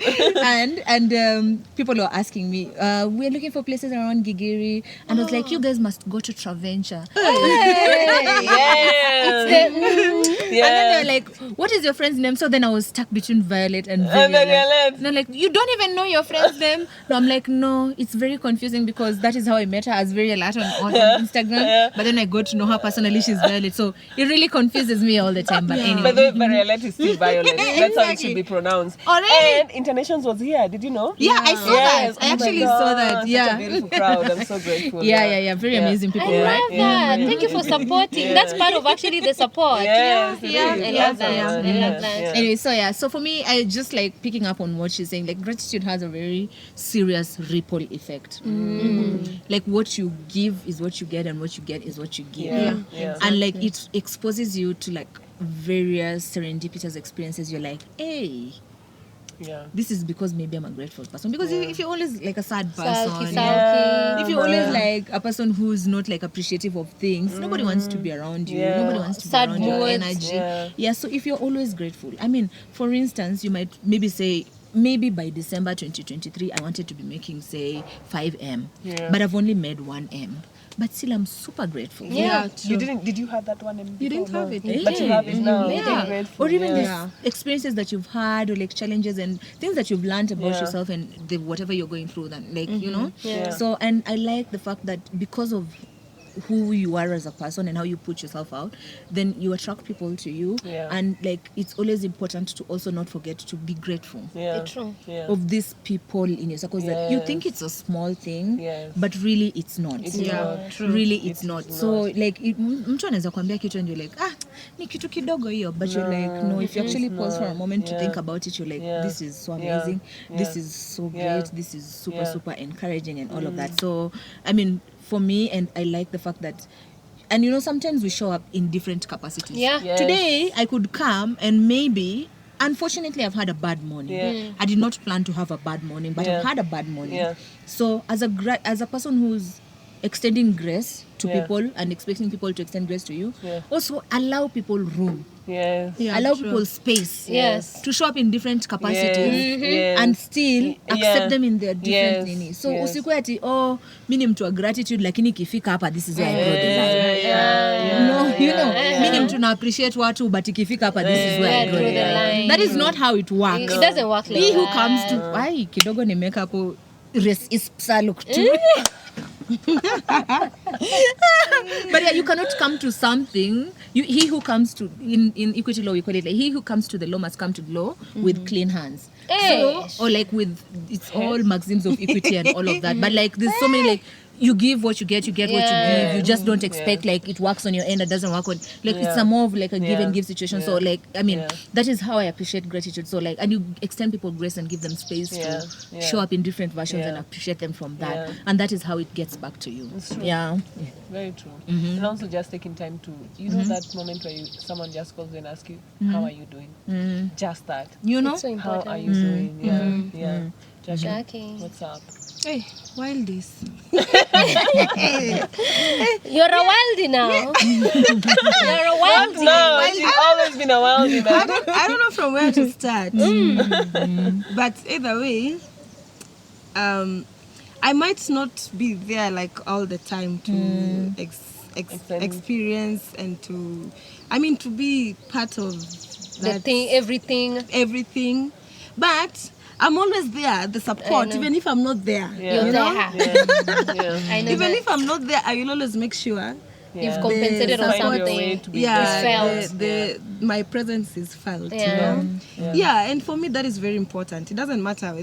and people were asking me, we're looking for places around Gigiri, and I was like, you guys must go to Traventure. Yes. And then they're like, what is your friend's name? So then I was stuck between Violet and And then Violet. Violet. No, like, you don't even know your friend's name? No, I'm like, no, it's very confusing because that is how I met her as Violet on Instagram. But then I got to know her personally, she's Violet. So it really confuses me all the time. But anyway. But the Violet is still Violet. That's how it should be pronounced. Oh, really? And Internations was here. Did you know? Yeah, I saw Yes. that. I Oh my actually God, saw that. Such Yeah. a beautiful crowd. I'm so grateful. Yeah. Very amazing people. I right? love that. Thank you for supporting. That's part of actually the support. Yes, it Yeah. is. I love that. Yes, I love that. yes. Anyway, so for me, I just like picking up on what she's saying. Like, gratitude has a very serious ripple effect. Like, what you give is what you get, and what you get is what you give. Yeah. And like, it exposes you to like various serendipitous experiences. You're like, hey, Yeah. this is because maybe I'm a grateful person. Because if you're always like a sad person, Sulky. if you're always like a person who's not like appreciative of things, nobody wants to be around you. Yeah. Nobody wants to Sad be around your moods. energy. Yeah, so if you're always grateful, I mean, for instance, you might maybe say, maybe by December 2023, I wanted to be making, say, 5M. Yeah. But I've only made 1M. But still, I'm super grateful. Yeah. You didn't? Did you have that one? You didn't have it. But you have it now. Yeah. You're grateful. Or even yeah. these experiences that you've had, or like challenges and things that you've learned about Yeah. yourself and whatever you're going through, then like you know. Yeah. So, and I like the fact that because of who you are as a person and how you put yourself out, then you attract people to you. Yeah. And like, it's always important to also not forget to be grateful Yeah. True. Yeah. of these people in your circles that you Yes. think it's a small thing, Yes. but really it's not. It's Yeah, not. true. Really it's It not. is So not. like mtu anaweza kuambia kitu and you're like, ni kitu kidogo hiyo, but you're like, no, if you actually pause for a moment to think about it, you're like, Yeah. this is so Yeah. amazing, this Yeah. is so great, Yeah. this is super Yeah. super encouraging and all of that. So I mean, for me, and I like the fact that, and you know, sometimes we show up in different capacities. Yeah. Yes. Today I could come and maybe, unfortunately, I've had a bad morning. Yeah. I did not plan to have a bad morning, but I've Yeah. had a bad morning. Yeah. So as a person who's extending grace to Yeah. people and expecting people to extend grace to you, Yeah. also allow people room. Yes. Yeah, allow true. people space Yes. to show up in different capacities. Yes. And still accept Yeah. them in their different Yes. nini. So Yes. usikue ati mi ni mtu wa gratitude lakini ikifika hapa this is where I draw the line. Yeah. No, you know, Yeah. mi ni mtu na appreciate watu but ikifika hapa this is where I Yeah, draw the line. That is not how it works. It doesn't work like He who that. comes to ai kidogo nimeweka hapo is look too. But yeah, you cannot come to something. He who comes to in equity law we call it like, he who comes to the law must come to the law with clean hands. Hey. So, or like with it's all maxims of equity and all of that. But like there's so many like you give what you get what you give. You just don't expect like it works on your end, it doesn't work on like it's a more of like a give and give situation. So like I mean that is how I appreciate gratitude. So like and you extend people grace and give them space to show up in different versions and appreciate them from that. Yeah. And that is how it gets back to you. It's true. Yeah. Very true. And also just taking time to, you know, that moment where someone just calls you and asks you, how are you doing? Just that. You know? It's so How important. are you doing? Yeah. Jacky, Jacky. what's up? Hey, wildies. You're a wildie now. You're a wildie. No, she's always been a wildie. I don't know from where to start. But either way, I might not be there like all the time to experience and to be part of that everything, but I'm always there, the support, even if I'm not there. You're there. I know even if I'm not there, I will always make sure you've compensated on something. My presence is felt. Yeah. And for me that is very important. It doesn't matter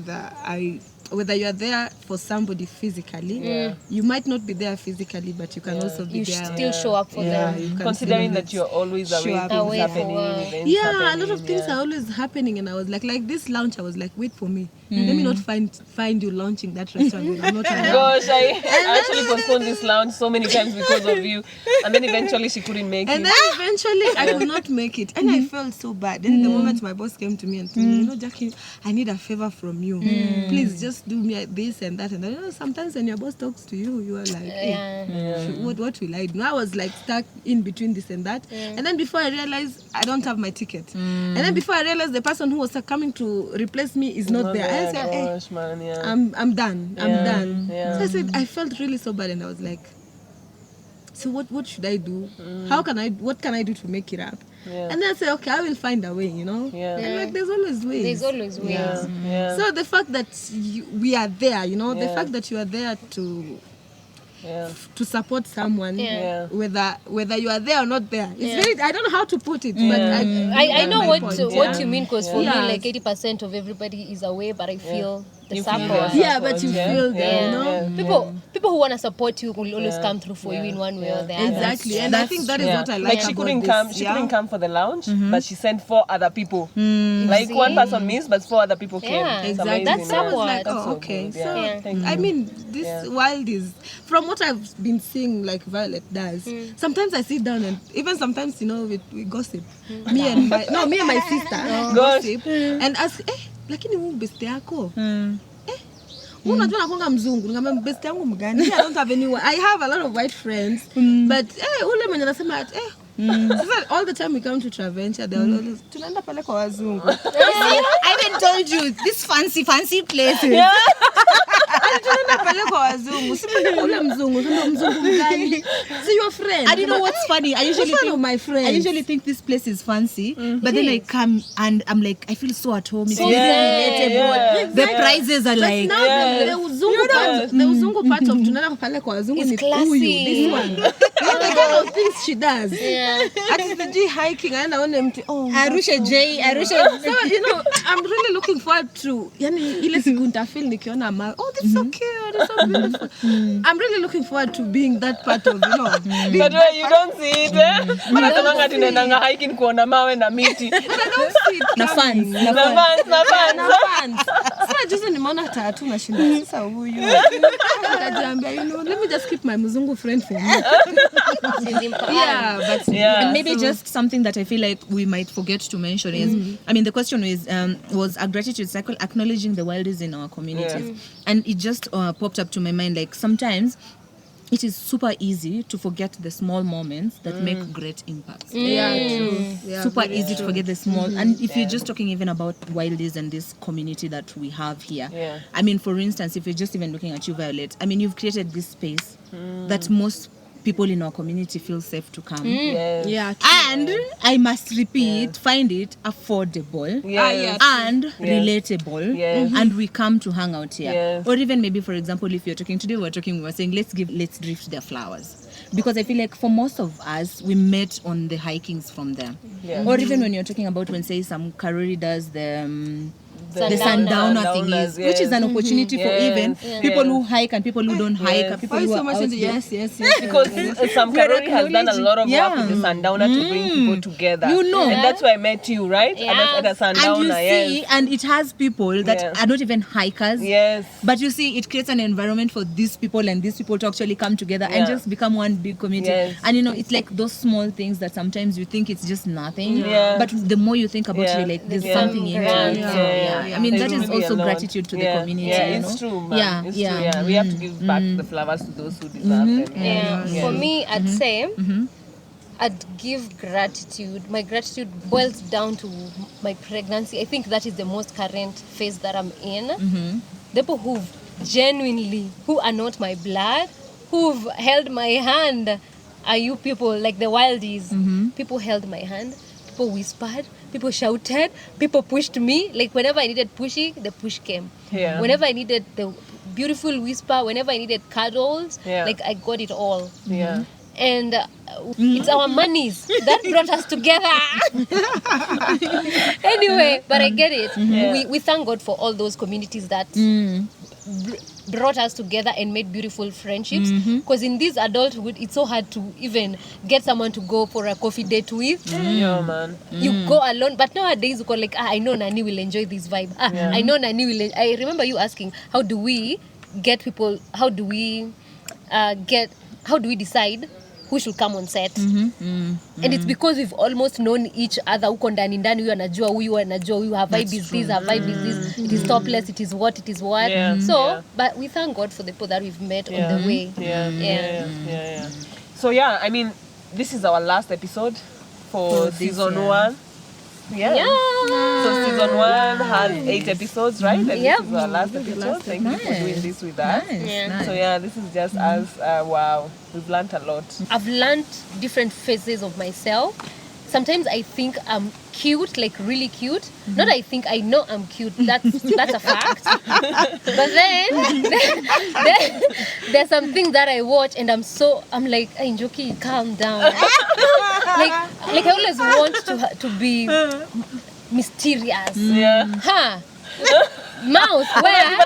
whether you are there for somebody physically. You might not be there physically, but you can also be there. You still show up for them. Considering that you're always away, things happening. A lot of things are always happening, and I was like this launch, I was like, wait for me. Let me not find you launching that restaurant when I'm not around. Gosh, I actually postponed this launch so many times because of you, and then eventually she couldn't make it. And then eventually I could not make it, and I felt so bad. Then the moment my boss came to me and told me, Jacky, I need a favor from you. Please just do me this and that. And sometimes when your boss talks to you, you are like, what will I do? I was like stuck in between this and that. And then before I realized I don't have my ticket. And then before I realized the person who was coming to replace me is not there. I said, I'm done. I'm done. So I said, I felt really so bad, and I was like, so what should I do? What can I do to make it up? And then I said, okay, I will find a way, And like, there's always ways. So the fact that we are there, the fact that you are there to support someone, whether you are there or not there. It's very, I don't know how to put it, but I know what you mean, because for me, like 80% of everybody is away, but I feel the support. But you feel that, People who want to support you will always come through for you in one way or the other. Exactly, and I think that is what I like. She couldn't come. She couldn't come for the lounge, but she sent 4 other people. Like one person missed, but 4 other people came. Exactly. That's I was like, okay. So I mean, this Wild is, from what I've been seeing, like Violet does. Sometimes I sit down and even sometimes we gossip. Me and my sister gossip and ask, lakini huu best yako unajua nakonga mzungu ngamba best yangu mgani. I don't have anyone. I have a lot of white friends, but ule mwenye anasema all the time we come to Traventure, they always tunaenda pale kwa wazungu. I even told you this fancy places. Tunaenda pale kwa wazungu. Sipendi ule mzungu. Mzungu mgani? See your friend. I don't know what's funny. I usually think this place is fancy, but then I come and I'm like, I feel so at home. It's relatable. The prices are like the uzungu part of tunaenda pale kwa wazungu ni huyu. This one. The kind of things she does. At the G hiking, I know them. Arusha. So I'm really looking forward to. Ile siku nitafeel nikiona this is so cute, it's so beautiful. I'm really looking forward to being that part of, But you don't see it, Wanatamanga tunaendanga hiking kuona mawe na miti. But I don't see it. Na fans. Sasa juzi nimeona tattoo na shinda sasa huyu. Nikajiambia, let me just keep my mzungu friend for me. And maybe just something that I feel like we might forget to mention is, I mean, the question was a gratitude cycle, acknowledging the wildies in our communities. And it just popped up to my mind, like sometimes it is super easy to forget the small moments that make great impacts. Super easy to forget the small. And if you're just talking even about wildies and this community that we have here, I mean, for instance, if you're just even looking at you, Violet, I mean, you've created this space that most people in our community feel safe to come. And I must repeat, find it affordable and relatable, and we come to hang out here. Or even maybe, for example, if you're talking today, we were saying let's drift their flowers, because I feel like for most of us we met on the hikings from there. Or even when you're talking about when say some Karori does the sundowner thing is, which is an opportunity for even people who hike and people who don't hike, people who are out there. Because some Karori has done a lot of work with the sundowner to bring people together. And that's why I met you, right? At a sundowner, and you see, and it has people that are not even hikers. But you see, it creates an environment for these people and these people to actually come together and just become one big community. And it's like those small things that sometimes you think it's just nothing, but the more you think about it, like there's something in it. I mean, that is also gratitude to the community. It's true, man. It's true. We have to give back the flowers to those who deserve them. For me, I'd say I'd give gratitude. My gratitude boils down to my pregnancy. I think that is the most current phase that I'm in. The people who've genuinely, who are not my blood, who've held my hand, are you people, like the wildies. People held my hand, people whispered, people shouted, people pushed me. Like whenever I needed pushing, the push came. Yeah. Whenever I needed the beautiful whisper, whenever I needed cuddles, like I got it all. Yeah. And it's our monies that brought us together. Anyway, but I get it. We thank God for all those communities that brought us together and made beautiful friendships. Because in this adulthood, it's so hard to even get someone to go for a coffee date with. Yeah, man. You go alone. But nowadays, you go like, I know Nani will enjoy this vibe. I know Nani will. I remember you asking, how do we get people? How do we decide who should come on set? And it's because we've almost known each other. Huko ndani ndani, huyu anajua huyu anajua huyu. Her vibe is this, her vibe is this. It is topless, it is what. But we thank God for the people that we've met on the way. Yeah. So yeah, I mean, this is our last episode for season 1. Yeah. So season 1 has 8 episodes, right? And this is our last episode. Thank you for doing this with us. So yeah, this is just us. Wow, we've learned a lot. I've learned different phases of myself. Sometimes I think I'm cute, like really cute. Not I think, I know I'm cute. That's a fact. But then there's some things that I watch and I'm like, hey, Jacky, calm down. like I always want to be mysterious. Yeah. Mouth, where?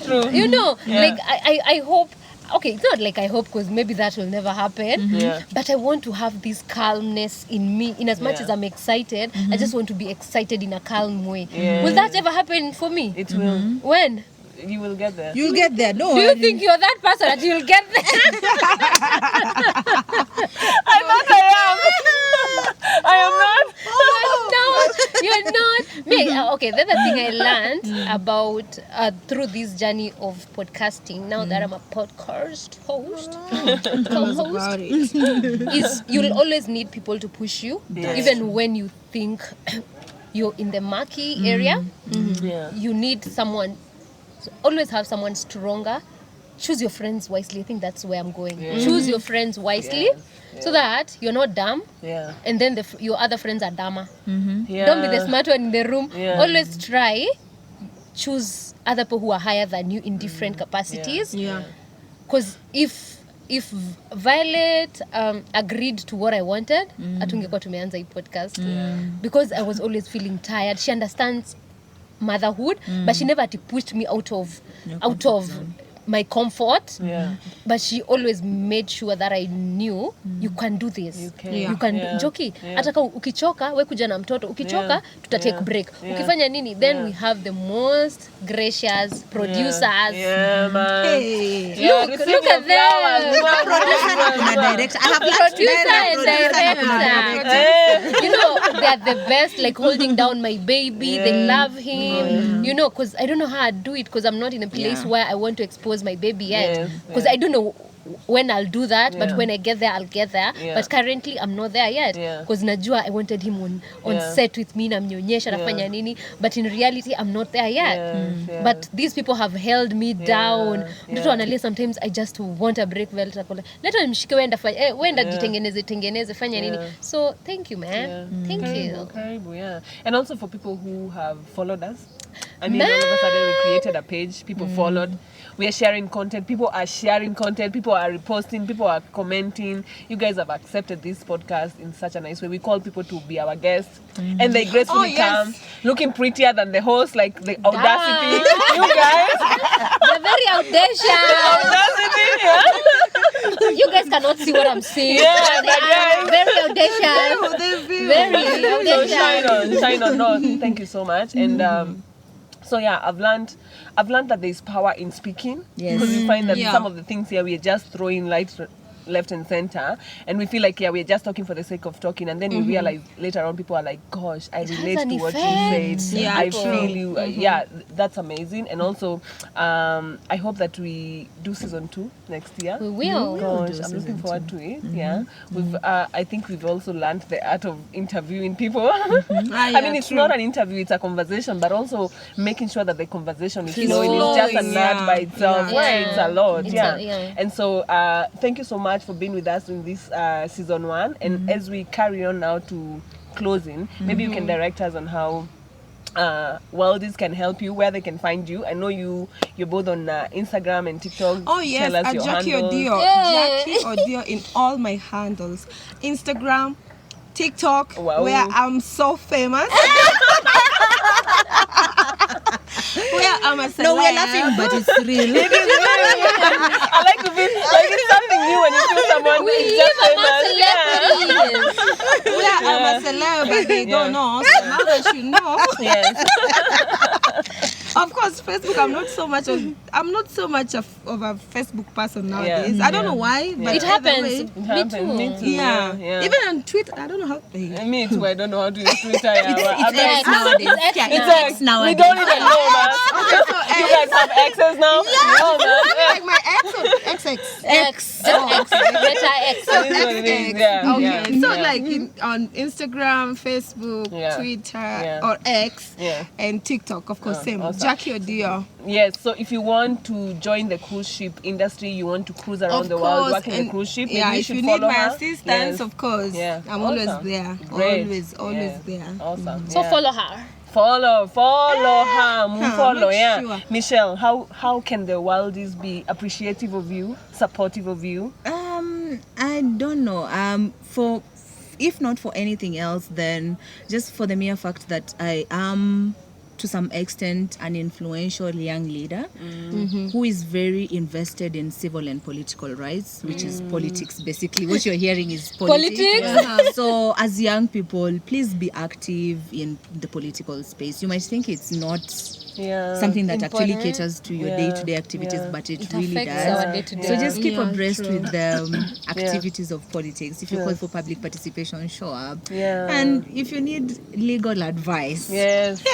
True. You know, like I hope. Okay, it's not like I hope, because maybe that will never happen. But I want to have this calmness in me. In as much as I'm excited, I just want to be excited in a calm way. Will that ever happen for me? It will. When? You will get there. You'll get there. No. Do you think you're that person that you'll get there? I thought I am. I am not. You're not. Okay, the other thing I learned about through this journey of podcasting, now that I'm a podcast host, co-host, is you'll always need people to push you, even when you think you're in the murky area. You need someone. Always have someone stronger. Choose your friends wisely. I think that's where I'm going. Choose your friends wisely, so that you're not dumb. And then your other friends are dumber. Don't be the smart one in the room. Always try choose other people who are higher than you in different capacities. Because if Violet agreed to what I wanted, atungekuwa tumeanza hii podcast. Because I was always feeling tired. She understands motherhood, but she never pushed me out of my comfort. But she always made sure that I knew you can do this. You can Jacky, hata kama ukichoka we kuja na mtoto, ukichoka tuta take break. Ukifanya nini, then we have the most gracious producers. Hey. Look at them. Director. I have Producer and director. You know, they are the best, like holding down my baby. They love him. You know, because I don't know how I do it, because I'm not in a place where I want to expose my baby yet. Because I don't know when I'll do that, but when I get there, I'll get there. But currently, I'm not there yet. Because najua I wanted him on set with me, namnyonyesha nafanya nini. But in reality, I'm not there yet. But these people have held me down. Mtoto analia, sometimes I just want a break. Leta nimshike wenda jitengeneze fanya nini. So thank you, man. Thank you. And also for people who have followed us. I mean, all of a sudden we created a page, people followed. We are sharing content, people are sharing content, people are reposting, people are commenting. You guys have accepted this podcast in such a nice way. We call people to be our guests, and they gracefully come, looking prettier than the host, like the audacity. You guys, they're very audacious. You guys cannot see what I'm saying. Guys, very audacious. Very audacious. So shine on. No, thank you so much. And so yeah, I've learned that there is power in speaking. Because we find that some of the things here we are just throwing light left and center, and we feel like we're just talking for the sake of talking, and then you realize later on people are like, gosh, I relate to what you said. Yeah, I true. feel you. That's amazing. And also I hope that we do season 2 next year. We will. Gosh, I'm looking forward to it. Yeah, we've I think we've also learned the art of interviewing people. I mean, it's not an interview, it's a conversation, but also making sure that the conversation is flowing. It's just a nut by itself. It's a lot. And so thank you so much for being with us in this season 1. And as we carry on now to closing, maybe you can direct us on how Wildies can help you, where they can find you. I know you're both on Instagram and TikTok. Oh yes, tell us at your Jacky handles. Odiyo. Jacky Odiyo in all my handles. Instagram, TikTok, where I'm so famous. Where I'm a celeb. No, we're laughing, but it's real. It is real. I like to be like it's something new when you feel someone is just famous. Where I'm a celeb, but they don't know. So now they should know. Yes. Of course, Facebook. I'm not so much of a Facebook person nowadays. I don't know why, but it happens. Me too. Yeah. Even on Twitter, I don't know how. Me too. I don't know how to use Twitter. It's X nowadays. It's X nowadays. We don't even know, man. Okay, so You guys have exes now? No, man. like my ex or XX. X. Beta X. That is what it is. Yeah. Okay, so like on Instagram, Facebook, Twitter, or X, and TikTok, of course, same. Awesome. Jacky Odiyo. Yes, so if you want to join the cruise ship industry, you want to cruise around the world, work in the cruise ship, maybe you if should you follow need my her. assistance, of course, I'm always there. Great. Always there. Awesome. So follow her. Follow her. Follow, sure. Michelle, how can the Wildies be appreciative of you, supportive of you? I don't know. If not for anything else, then just for the mere fact that I am, to some extent, an influential young leader who is very invested in civil and political rights, which is politics. Basically, what you're hearing is politics. So as young people, please be active in the political space. You might think it's not something that actually caters to your day-to-day activities, but it really does. Our day-to-day. So just keep abreast with the activities of politics. If you call for public participation, show up. And if you need legal advice,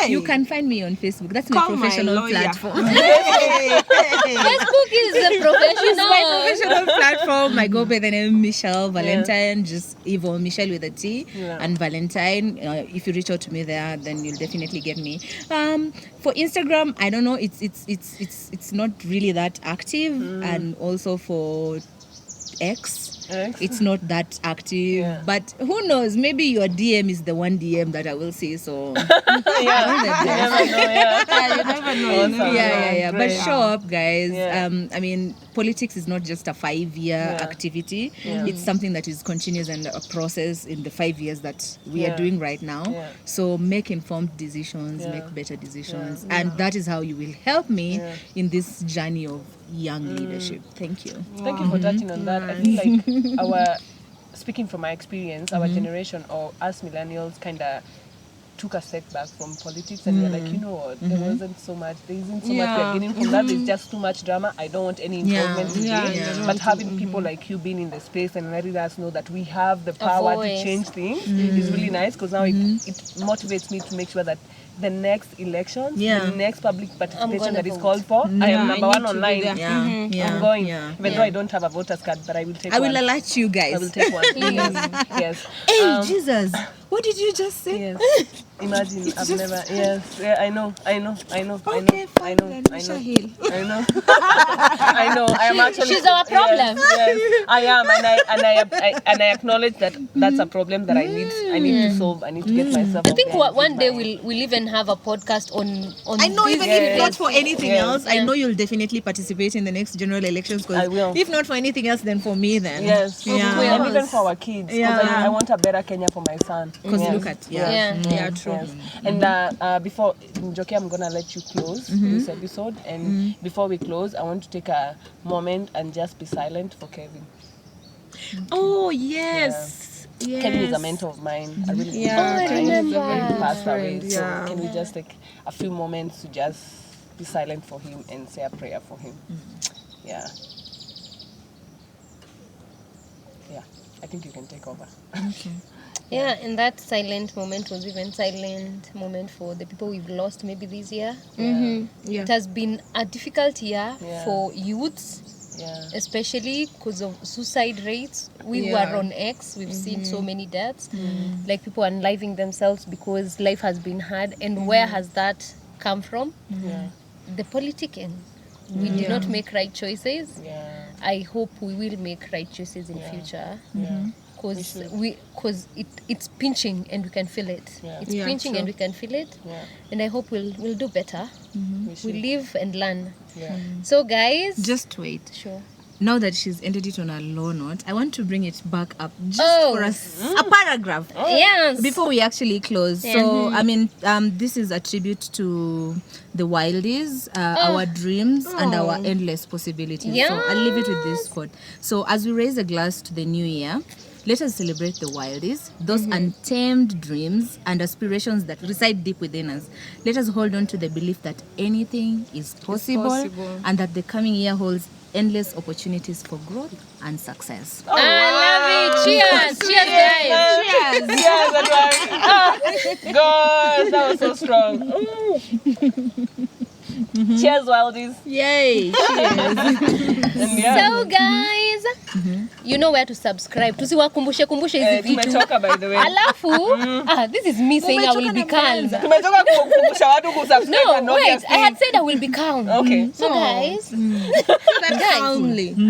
you can find me on Facebook. That's my professional platform. Facebook is a professional. My professional platform. I go by the name Mitchell Valentine, just Evo, Michelle with a T, and Valentine. If you reach out to me there, then you'll definitely get me. For Instagram, I don't know. It's not really that active, and also for X. It's not that active, but who knows? Maybe your DM is the one DM that I will see. So You never know. But show up, guys. I mean, politics is not just a 5-year activity. It's something that is continuous and a process in the 5 years that we are doing right now. So make informed decisions, make better decisions, and that is how you will help me in this journey of young leadership. Thank you. Thank you for touching on that. I feel like speaking from my experience, our generation or us millennials kind of took a step back from politics, and we're like, you know what, there isn't so much we're getting from that. There's just too much drama. I don't want any involvement today. But having people like you being in the space and letting us know that we have the power to change things is really nice, because now it motivates me to make sure that the next election, the next public participation that is called for, I am number one online. I'm going. Even though I don't have a voter's card, but I will take one. I will alert you guys. I will take one. Yes. Hey, Jesus. What did you just say? Yes. Imagine, I've never. Yes. Yeah, I know. Okay, fine. I know. I am actually. She's our problem. Yes, I am, and I acknowledge that that's a problem that I need to solve. I need to get myself. I think one day we'll even have a podcast on. I know, even if not for anything else, I know you'll definitely participate in the next general elections. I will. If not for anything else, then for me, then. Yes. And even for our kids, because I want a better Kenya for my son. Because look at True. Yes. And before Jacky, I'm gonna let you close this episode. And before we close, I want to take a moment and just be silent for Kevin. Oh yes. Yes. Kevin is a mentor of mine. A really good I friend. remember. He passed away. So Yeah. can we just take a few moments to just be silent for him and say a prayer for him? Yeah. yeah, I think you can take over. Yeah, and that silent moment was even silent moment for the people we've lost maybe this year. Yeah. It has been a difficult year for youths, especially because of suicide rates. We were on X, we've seen so many deaths, like people unliving themselves because life has been hard. And where has that come from? The politicking. We did not make right choices. I hope we will make right choices in future. Because it's pinching and we can feel it. It's pinching and we can feel it. And I hope we'll do better. We live and learn. So guys, just wait. Sure. Now that she's ended it on a low note, I want to bring it back up just for a paragraph. Yes. Before we actually close. So, I mean, this is a tribute to the wildies, our dreams, and our endless possibilities. So, I'll leave it with this quote. So, as we raise a glass to the new year, let us celebrate the wildies, those untamed dreams and aspirations that reside deep within us. Let us hold on to the belief that anything is possible. And that the coming year holds endless opportunities for growth and success. I love it. Cheers. Cheers, guys. Cheers. God, that was so strong. Cheers, wildies. Yay. Cheers. So guys, you know where to subscribe. Tusiwakumbushe hizi vitu. Tumetoka by the way. Alafu, this is me saying I will be calm. Tumetoka kukumbusha watu kusubscribe. No, wait, I had said I will be calm. Okay. So guys,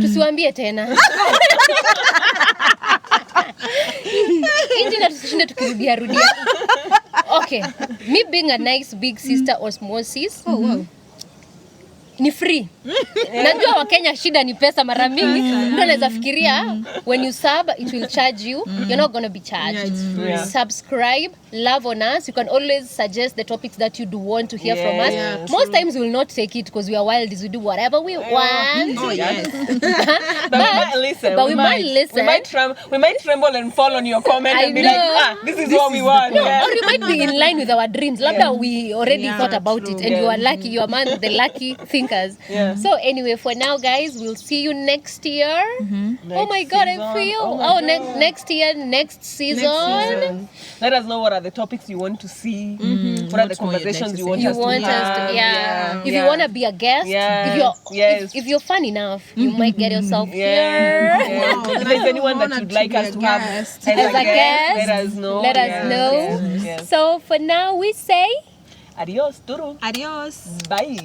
tusiwaambie tena. Inji na tusishinde tukirudia. Okay, me being a nice big sister or small sis. Ni free. Najua Wakenya shida ni pesa mara mingi. Ndio naweza fikiria when you sub it will charge you. You're not going to be charged. Subscribe, love on us. You can always suggest the topics that you do want to hear from us. Most times we will not take it because we are wildies. We do whatever we want. Oh yes. But we might listen. We might tremble and fall on your comment and be like, this is what we want. No, or you might be in line with our dreams. Labda we already thought about it and you are lucky. You are the lucky thinkers. So anyway, for now, guys, we'll see you next year. Oh my God, I feel. Next year, next season. Let us know what are the topics you want to see. What are the conversations you want us to have. If you want to be a guest, if you're fun enough, you might get yourself here. If there's anyone that you'd like us to have as a guest, let us know. So for now, we say adios, Turu. Adios. Bye.